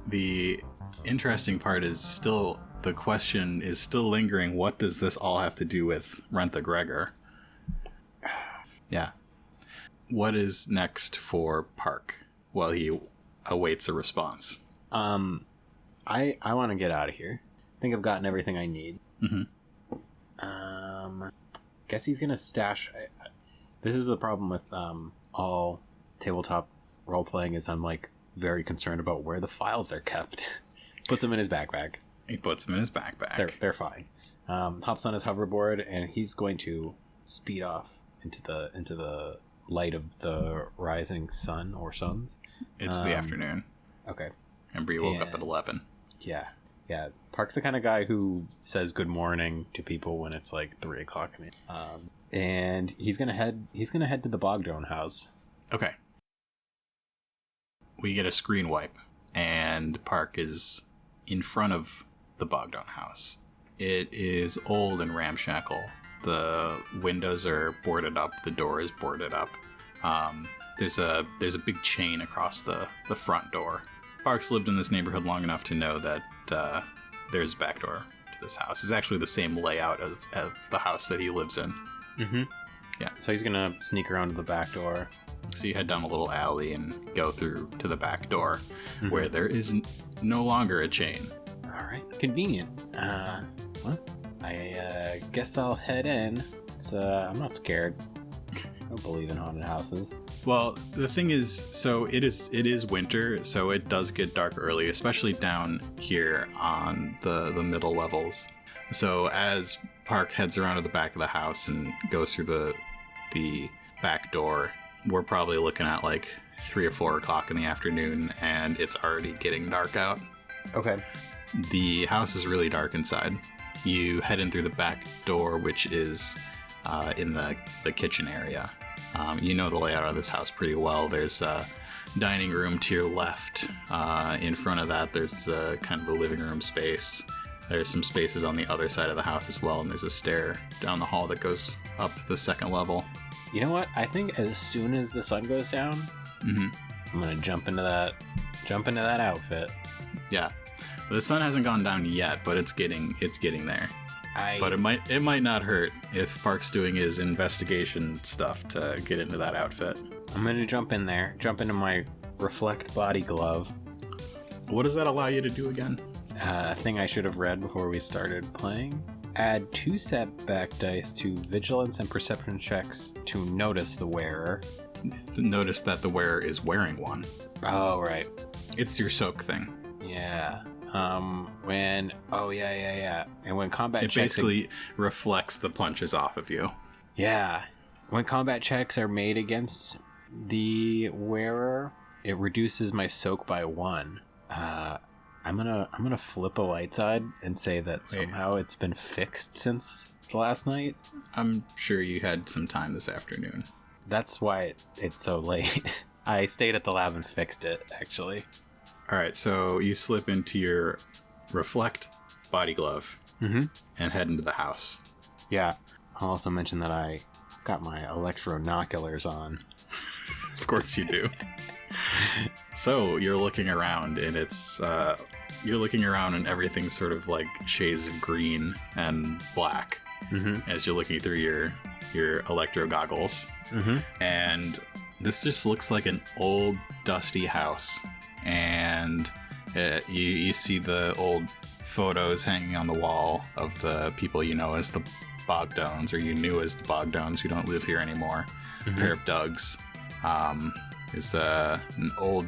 The interesting part is still, the question is still lingering, what does this all have to do with Rentha Gregor? Yeah. What is next for Park while he awaits a response? I want to get out of here. I think I've gotten everything I need. Guess he's gonna stash. This is the problem with all tabletop role playing, is I'm like very concerned about where the files are kept. Puts them in his backpack. He puts them in his backpack. They're fine. Hops on his hoverboard and he's going to speed off into the light of the rising sun or suns. It's the afternoon. Okay. Remember, you woke up at 11. Yeah. Park's the kind of guy who says good morning to people when it's like 3 o'clock in the and he's gonna head to the Bogdone house. Okay. We get a screen wipe, and Park is in front of the Bogdone house. It is old and ramshackle. The windows are boarded up. The door is boarded up. There's a big chain across the front door. Park's lived in this neighborhood long enough to know that there's a back door to this house. It's actually the same layout of the house that he lives in. Yeah. So he's gonna sneak around to the back door. So you head down a little alley and go through to the back door, where there is no longer a chain. All right, convenient. Well, I guess I'll head in. I'm not scared. I don't believe in haunted houses. Well, the thing is, so it is winter, so it does get dark early, especially down here on the middle levels. So as Park heads around to the back of the house and goes through the back door, we're probably looking at like 3 or 4 o'clock in the afternoon, and it's already getting dark out. Okay. The house is really dark inside. You head in through the back door, which is in the kitchen area. You know the layout of this house pretty well. There's a dining room to your left. In front of that, there's kind of a living room space. There's some spaces on the other side of the house as well, and there's a stair down the hall that goes up the second level. You know what? I think as soon as the sun goes down, I'm gonna jump into that outfit. Yeah, the sun hasn't gone down yet, but it's getting there. But it might not hurt if Park's doing his investigation stuff to get into that outfit. I'm gonna jump into my reflect body glove. What does that allow you to do again? A thing I should have read before we started playing. Add 2 setback dice to vigilance and perception checks to notice the wearer. Notice that the wearer is wearing one. Oh, right. It's your soak thing. Yeah. And when combat It checks basically reflects the punches off of you. Yeah. When combat checks are made against the wearer, it reduces my soak by 1. I'm gonna flip a light side and say that somehow it's been fixed since last night. I'm sure you had some time this afternoon. That's why it's so late. I stayed at the lab and fixed it, actually. All right, so you slip into your reflect body glove and head into the house. Yeah. I'll also mention that I got my electronoculars on. Of course you do. So you're looking around, and and everything's sort of like shades of green and black as you're looking through your electro goggles. And this just looks like an old dusty house, and you see the old photos hanging on the wall of the people you know as the Bogdones, or you knew as the Bogdones, who don't live here anymore. A pair of Dougs. There's an old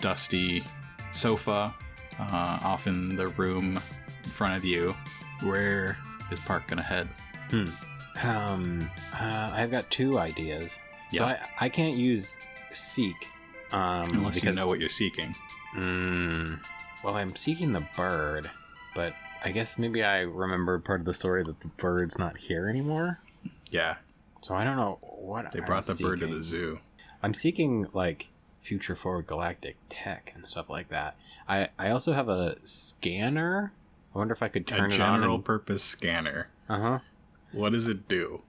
dusty sofa off in the room in front of you. Where is Park gonna head? I've got 2 ideas. Yep. So I can't use seek. Unless you know what you're seeking. Well, I'm seeking the bird, but I guess maybe I remembered part of the story that the bird's not here anymore. Yeah. So I don't know what they brought the bird to the zoo. I'm seeking like future forward galactic tech and stuff like that. I also have a scanner. I wonder if I could turn it on. A general purpose scanner. What does it do?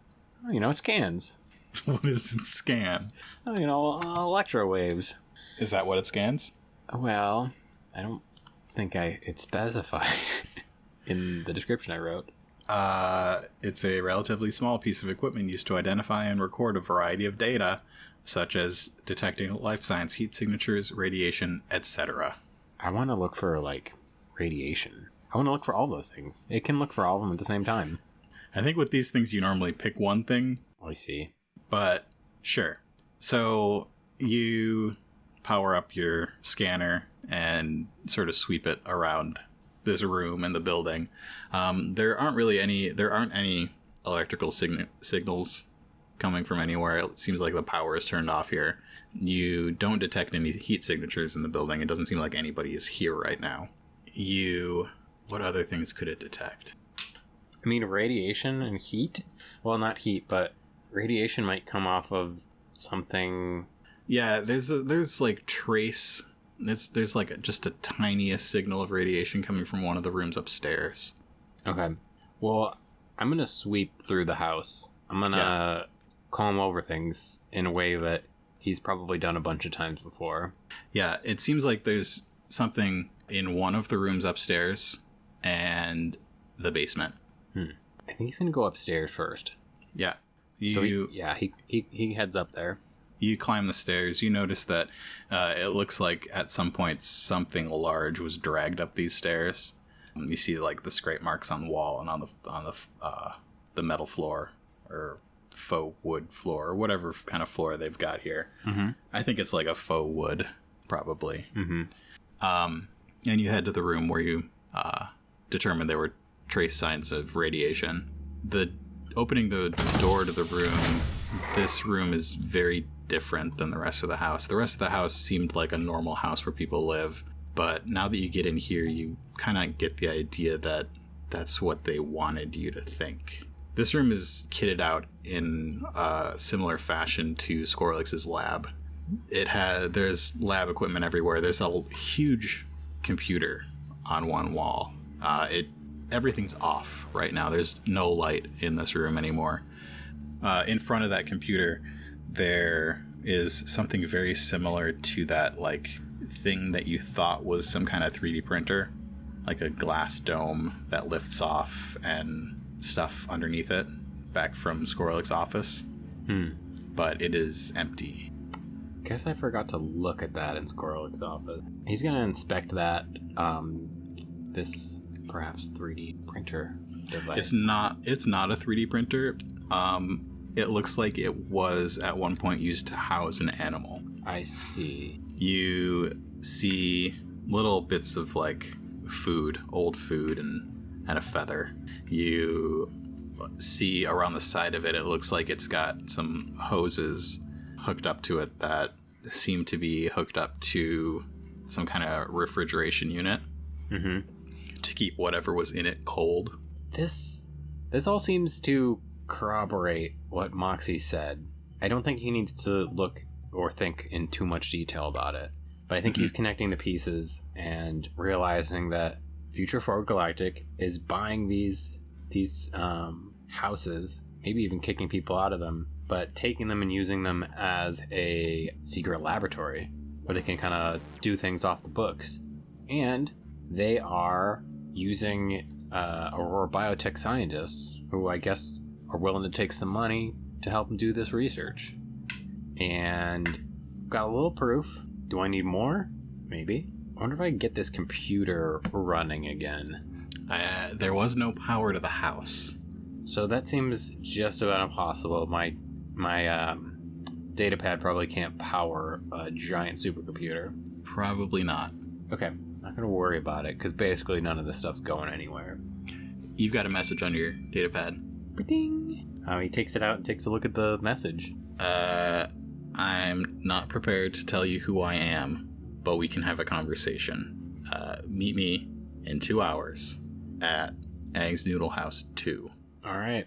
It scans. What does it scan? Electro waves. Is that what it scans? Well, I don't think it's specified in the description I wrote. It's a relatively small piece of equipment used to identify and record a variety of data, such as detecting life science heat signatures, radiation, etc. I want to look for, radiation. I want to look for all those things. It can look for all of them at the same time. I think with these things, you normally pick one thing. I see. But, sure. So, you power up your scanner and sort of sweep it around this room and the building. There aren't any electrical signals coming from anywhere. It seems like the power is turned off here. You don't detect any heat signatures in the building. It doesn't seem like anybody is here right now. What other things could it detect? I mean, radiation and heat? Well, not heat, but radiation might come off of something. Yeah, there's like trace. There's like just a tiniest signal of radiation coming from one of the rooms upstairs. Okay. Well, I'm going to sweep through the house. I'm going to comb over things in a way that he's probably done a bunch of times before. Yeah, it seems like there's something in one of the rooms upstairs and the basement. I think he's going to go upstairs first. Yeah. He heads up there. You climb the stairs. You notice that it looks like at some point something large was dragged up these stairs. You see like the scrape marks on the wall and on the metal floor or faux wood floor or whatever kind of floor they've got here. I think it's like a faux wood, probably. And you head to the room where you determined there were trace signs of radiation. Opening the door to the room, this room is very different than the rest of the house. The rest of the house seemed like a normal house where people live, but now that you get in here, you kind of get the idea that that's what they wanted you to think. This room is kitted out in a similar fashion to Skorlix's lab. There's lab equipment everywhere. There's a huge computer on one wall. Everything's off right now. There's no light in this room anymore. In front of that computer, there is something very similar to that thing that you thought was some kind of 3D printer, like a glass dome that lifts off and stuff underneath it, back from Skorlix's office. But it is empty. Guess I forgot to look at that in Skorlix's office. He's gonna inspect that. This perhaps 3D printer device. It's not a 3D printer. It looks like it was at one point used to house an animal. I see. You see little bits of old food, and a feather. You see around the side of it, it looks like it's got some hoses hooked up to it that seem to be hooked up to some kind of refrigeration unit to keep whatever was in it cold. This all seems to corroborate what Moxie said. I don't think he needs to look or think in too much detail about it, but I think he's connecting the pieces and realizing that Future Forward Galactic is buying these houses, maybe even kicking people out of them, but taking them and using them as a secret laboratory where they can kind of do things off the books. And they are using Aurora biotech scientists who I guess are willing to take some money to help them do this research. And got a little proof. Do I need more? Maybe. I wonder if I can get this computer running again. There was no power to the house. So that seems just about impossible. My datapad probably can't power a giant supercomputer. Probably not. Okay, I'm not going to worry about it, because basically none of this stuff's going anywhere. You've got a message on your datapad. Ding! He takes it out and takes a look at the message. I'm not prepared to tell you who I am, but we can have a conversation. Meet me in 2 hours at Eggs Noodle House 2. All right.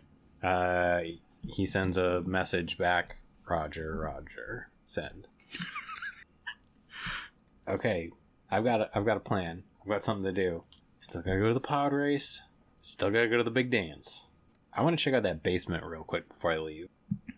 He sends a message back. Roger. Send. Okay, I've got a plan. I've got something to do. Still gotta go to the pod race. Still gotta go to the big dance. I want to check out that basement real quick before I leave.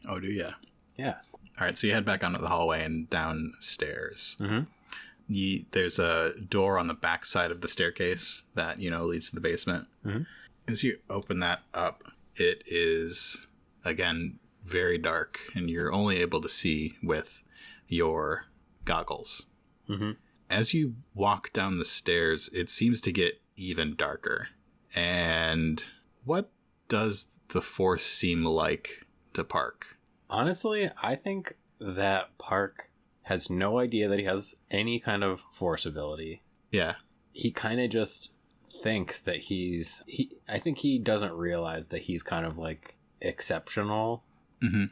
Oh, do ya? Yeah. All right, so you head back onto the hallway and downstairs. Mm-hmm. There's a door on the back side of the staircase that, leads to the basement. Mm-hmm. As you open that up, it is, again, very dark, and you're only able to see with your goggles. Mm-hmm. As you walk down the stairs, it seems to get even darker. And what does the Force seem like to Park? Honestly, I think that Park has no idea that he has any kind of Force ability. Yeah. He kind of just thinks that I think he doesn't realize that he's kind of like exceptional. Mm-hmm.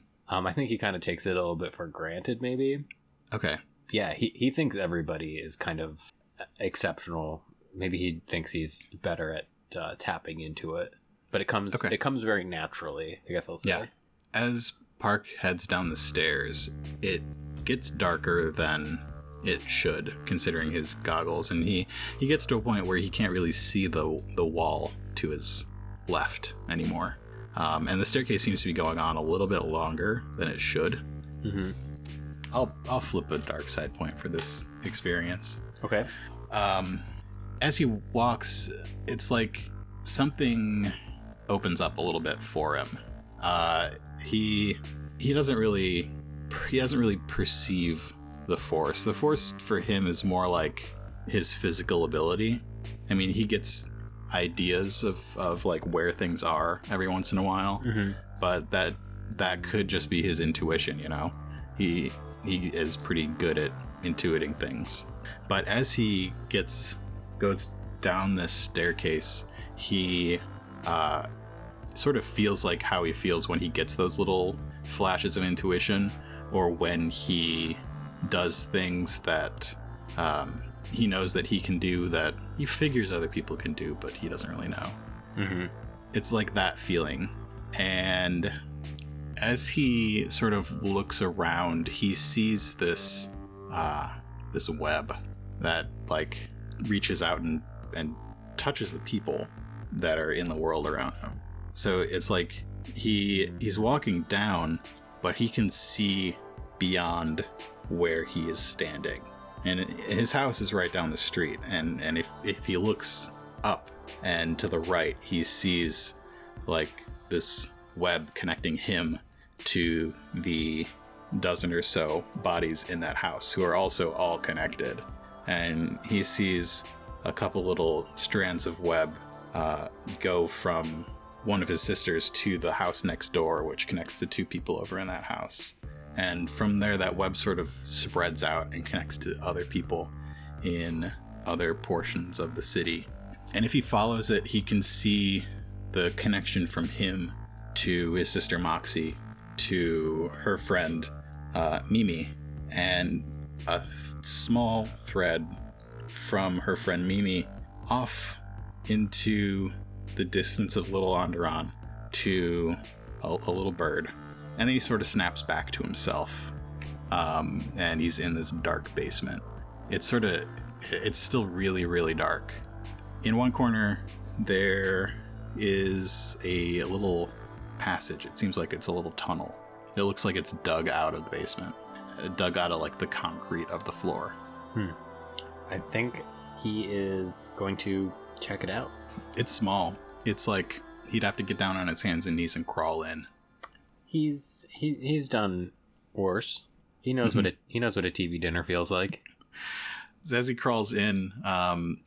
I think he kind of takes it a little bit for granted, maybe. Okay. Yeah, he thinks everybody is kind of exceptional. Maybe he thinks he's better at tapping into it, but it comes very naturally, I guess I'll say. Yeah. As Park heads down the stairs, it gets darker than it should, considering his goggles, and he gets to a point where he can't really see the wall to his left anymore. And the staircase seems to be going on a little bit longer than it should. Mm-hmm. I'll flip a dark side point for this experience. Okay. As he walks, it's like something opens up a little bit for him. He doesn't really perceive the Force. The Force for him is more like his physical ability. I mean, he gets ideas of like where things are every once in a while, but that could just be his intuition. He is pretty good at intuiting things. But as he goes down this staircase, he sort of feels like how he feels when he gets those little flashes of intuition, or when he does things that he knows that he can do, that he figures other people can do, but he doesn't really know. Mm-hmm. It's like that feeling. And as he sort of looks around, he sees this web that like reaches out and touches the people that are in the world around him. So it's like he's walking down, but he can see beyond where he is standing. And his house is right down the street. And if he looks up and to the right, he sees like this web connecting him to the dozen or so bodies in that house who are also all connected. And he sees a couple little strands of web go from one of his sisters to the house next door, which connects the two people over in that house. And from there, that web sort of spreads out and connects to other people in other portions of the city. And if he follows it, he can see the connection from him to his sister Moxie, to her friend Mimi, and a small thread from her friend Mimi off into the distance of Little Onderon to a little bird. And then he sort of snaps back to himself. And he's in this dark basement. It's still really, really dark. In one corner, there is a little passage. It seems like it's a little tunnel. It looks like it's dug out of the basement. Dug out of like the concrete of the floor. I think he is going to check it out. It's small. It's like he'd have to get down on his hands and knees and crawl in. He's done worse. He knows what a TV dinner feels like. As he crawls in,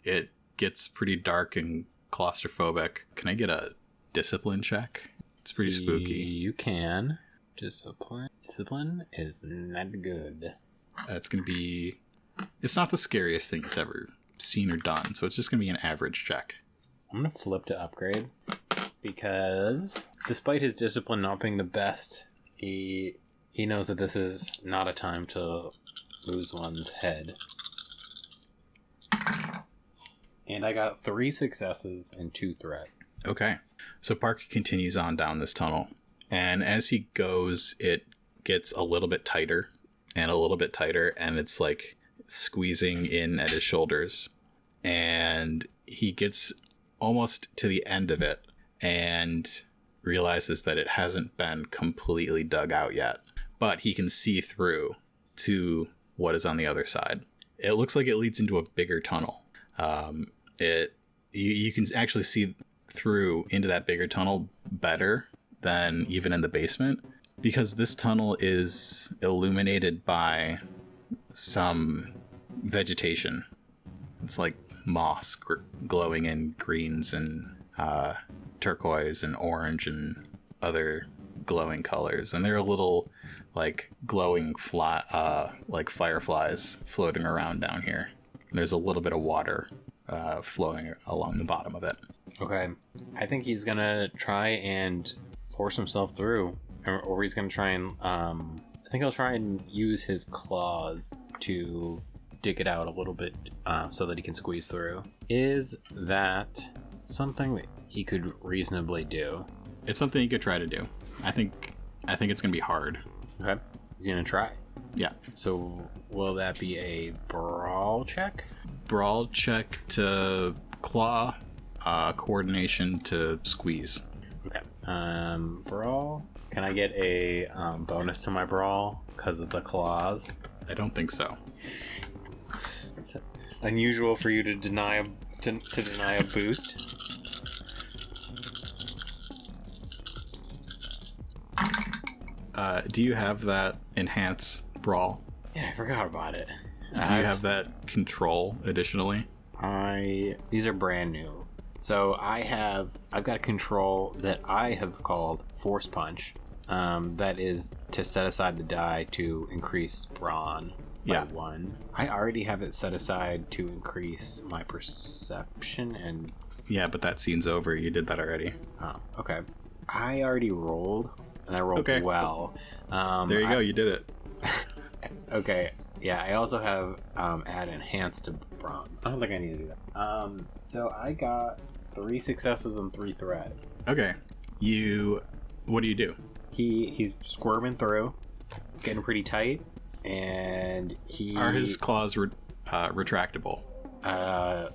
it gets pretty dark and claustrophobic. Can I get a discipline check? It's pretty spooky. You can. Discipline is not good. It's going to be... It's not the scariest thing he's ever seen or done, so it's just going to be an average check. I'm going to flip to upgrade, because despite his discipline not being the best, he knows that this is not a time to lose one's head. And I got 3 successes and 2 threat. Okay. So Park continues on down this tunnel. And as he goes, it gets a little bit tighter and a little bit tighter. And it's like squeezing in at his shoulders. And he gets almost to the end of it and realizes that it hasn't been completely dug out yet. But he can see through to what is on the other side. It looks like it leads into a bigger tunnel. You can actually see through into that bigger tunnel better than even in the basement, because this tunnel is illuminated by some vegetation. It's like moss glowing in greens and turquoise and orange and other glowing colors, and there are little like glowing like fireflies floating around down here. There's a little bit of water flowing along the bottom of it. Okay. I think he's gonna try and force himself through, or he's gonna try and I think he'll try and use his claws to dig it out a little bit so that he can squeeze through. Is that something that he could reasonably do? It's something he could try to do. I think it's gonna be hard. Okay. He's gonna try. Yeah. So will that be a brawl check? Brawl check to claw, coordination to squeeze. Okay. Brawl. Can I get a bonus to my brawl because of the claws? I don't think so. It's unusual for you to deny a boost. Do you have that enhance brawl? Yeah, I forgot about it. Do you have that control additionally? These are brand new. So I've got a control that I have called Force Punch. That is to set aside the die to increase brawn by 1. I already have it set aside to increase my perception and... Yeah, but that scene's over. You did that already. Oh, okay. I already rolled, and I rolled well. There you go. You did it. Okay. Yeah, I also have add enhance to brawn. I don't think I need to do that. So I got 3 successes and 3 threat. Okay. What do you do? He's squirming through. It's getting pretty tight, and Are his claws retractable?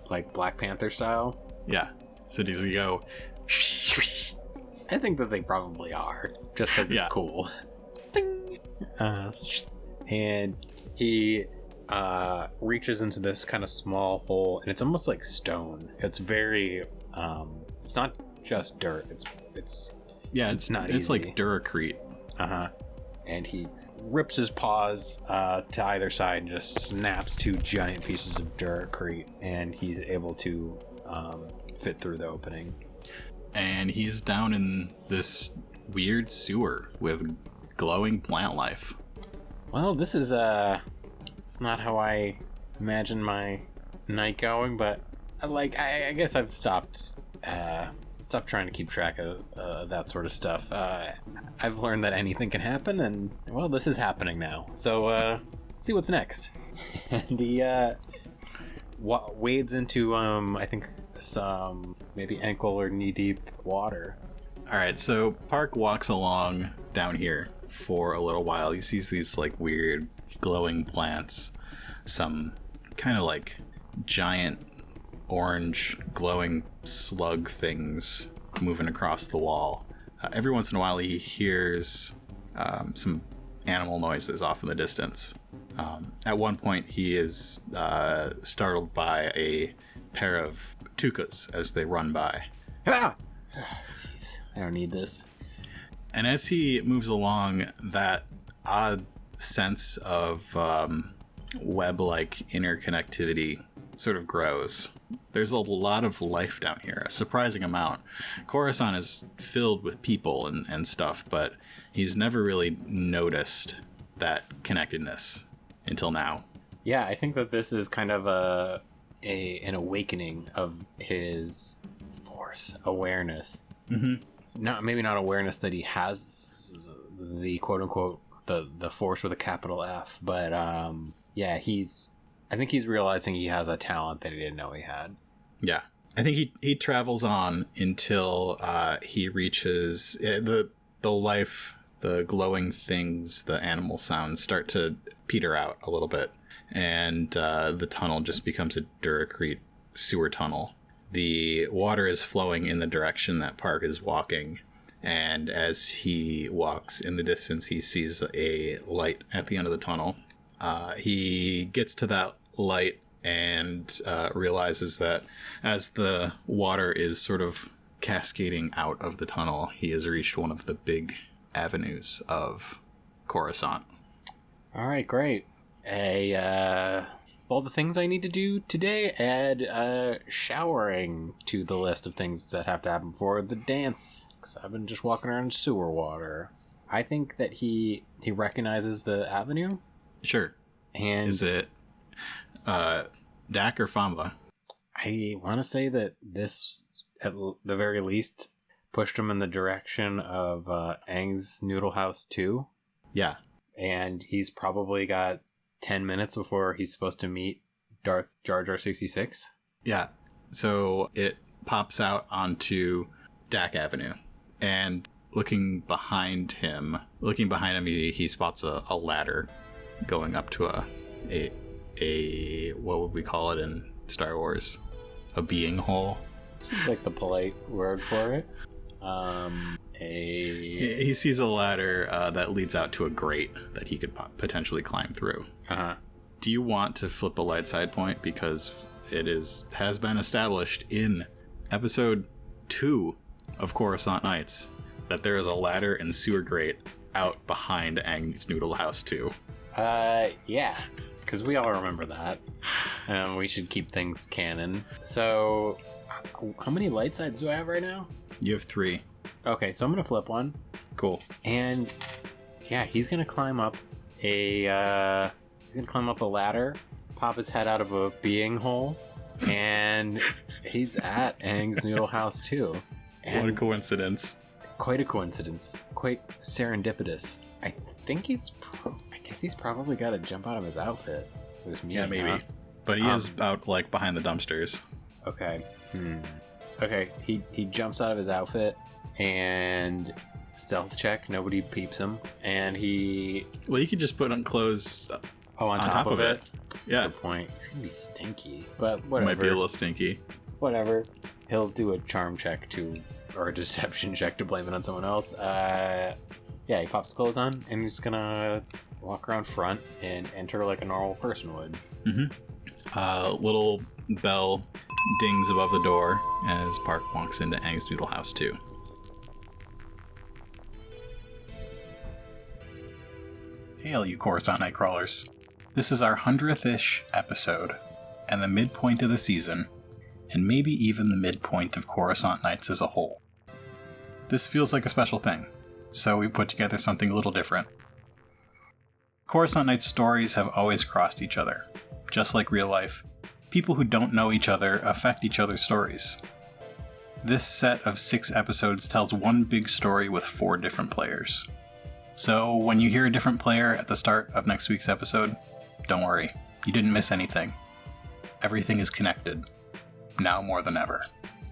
Like Black Panther style? Yeah. So does he go... I think that they probably are, just because it's cool. And he reaches into this kind of small hole, and it's almost like stone. It's very it's not just dirt. It's not it's easy. like duracrete. And he rips his paws to either side and just snaps 2 giant pieces of duracrete, and he's able to fit through the opening. And he's down in this weird sewer with glowing plant life. Well, this is not how I imagine my night going, but I guess I've stopped trying to keep track of that sort of stuff. I've learned that anything can happen, and well, this is happening now. So see what's next. And he wades into I think some maybe ankle or knee deep water. All right, so Park walks along down here for a little while. He sees these like weird glowing plants, some kind of like giant orange glowing slug things moving across the wall. Every once in a while he hears some animal noises off in the distance. At one point he is startled by a pair of tukas as they run by. Ah! Jeez, I don't need this. And as he moves along, that odd sense of web-like interconnectivity sort of grows. There's a lot of life down here, a surprising amount. Coruscant is filled with people and stuff, but he's never really noticed that connectedness until now. Yeah, I think that this is kind of an awakening of his force awareness. Mm-hmm. Maybe not awareness that he has the quote unquote the force with a capital F, but yeah, I think he's realizing he has a talent that he didn't know he had. Yeah, I think he travels on until he reaches the life, the glowing things, the animal sounds start to peter out a little bit, and the tunnel just becomes a Duracrete sewer tunnel. The water is flowing in the direction that Park is walking, and as he walks in the distance, he sees a light at the end of the tunnel. He gets to that light and realizes that as the water is sort of cascading out of the tunnel, he has reached one of the big avenues of Coruscant. All right, great. All the things I need to do today, add showering to the list of things that have to happen for the dance, because I've been just walking around in sewer water. I think that he recognizes the avenue. Sure. And is it Dak or Famba? I want to say that this, at the very least, pushed him in the direction of Aang's Noodle House 2. Yeah. And he's probably got 10 minutes before he's supposed to meet Darth Jar Jar 66. Yeah. So it pops out onto Dak Avenue, and looking behind him, he spots a ladder going up to a what would we call it in Star Wars? A being hole. Seems like the polite word for it. He sees a ladder that leads out to a grate that he could potentially climb through. Uh-huh. Do you want to flip a light side point? Because it has been established in episode 2 of Coruscant Nights that there is a ladder and sewer grate out behind Aang's Noodle House 2. Yeah, because we all remember that. We should keep things canon. So, how many light sides do I have right now? You have 3. Okay, so I'm gonna flip one. Cool. And yeah, he's gonna climb up a ladder, pop his head out of a being hole, and he's at Aang's Noodle House 2. And what a coincidence. Quite a coincidence. Quite serendipitous. I think he's probably got to jump out of his outfit. Yeah, maybe. Huh? But he is out like behind the dumpsters. Okay. Okay, he jumps out of his outfit and stealth check. Nobody peeps him, and he. Well, you could just put on clothes. On top of it. Yeah. Good point. He's gonna be stinky, but whatever. Might be a little stinky. Whatever. He'll do a charm check or a deception check to blame it on someone else. Yeah, he pops his clothes on and he's gonna walk around front and enter like a normal person would. Mm-hmm. Little bell dings above the door as Park walks into Aang's Noodle House 2. Hey, all you Coruscant Nightcrawlers. This is our 100th-ish episode, and the midpoint of the season, and maybe even the midpoint of Coruscant Nights as a whole. This feels like a special thing, so we put together something a little different. Coruscant Nights stories have always crossed each other. Just like real life, People who don't know each other affect each other's stories. This set of 6 episodes tells one big story with 4 different players. So when you hear a different player at the start of next week's episode, don't worry, you didn't miss anything. Everything is connected, now more than ever.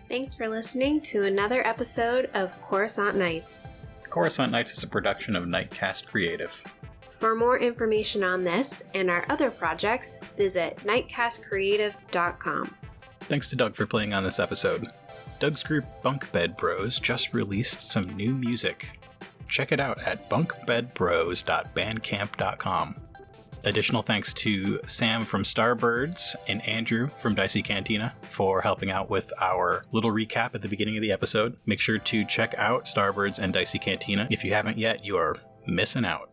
Thanks for listening to another episode of Coruscant Nights. Coruscant Nights is a production of Nightcast Creative. For more information on this and our other projects, visit nightcastcreative.com. Thanks to Doug for playing on this episode. Doug's group Bunk Bed Bros just released some new music. Check it out at bunkbedbros.bandcamp.com. Additional thanks to Sam from Starbirds and Andrew from Dicey Cantina for helping out with our little recap at the beginning of the episode. Make sure to check out Starbirds and Dicey Cantina. If you haven't yet, you are missing out.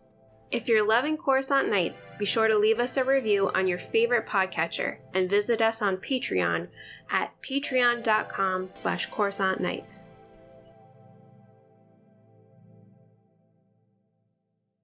If you're loving Coruscant Nights, be sure to leave us a review on your favorite podcatcher and visit us on Patreon at patreon.com/CoruscantNights.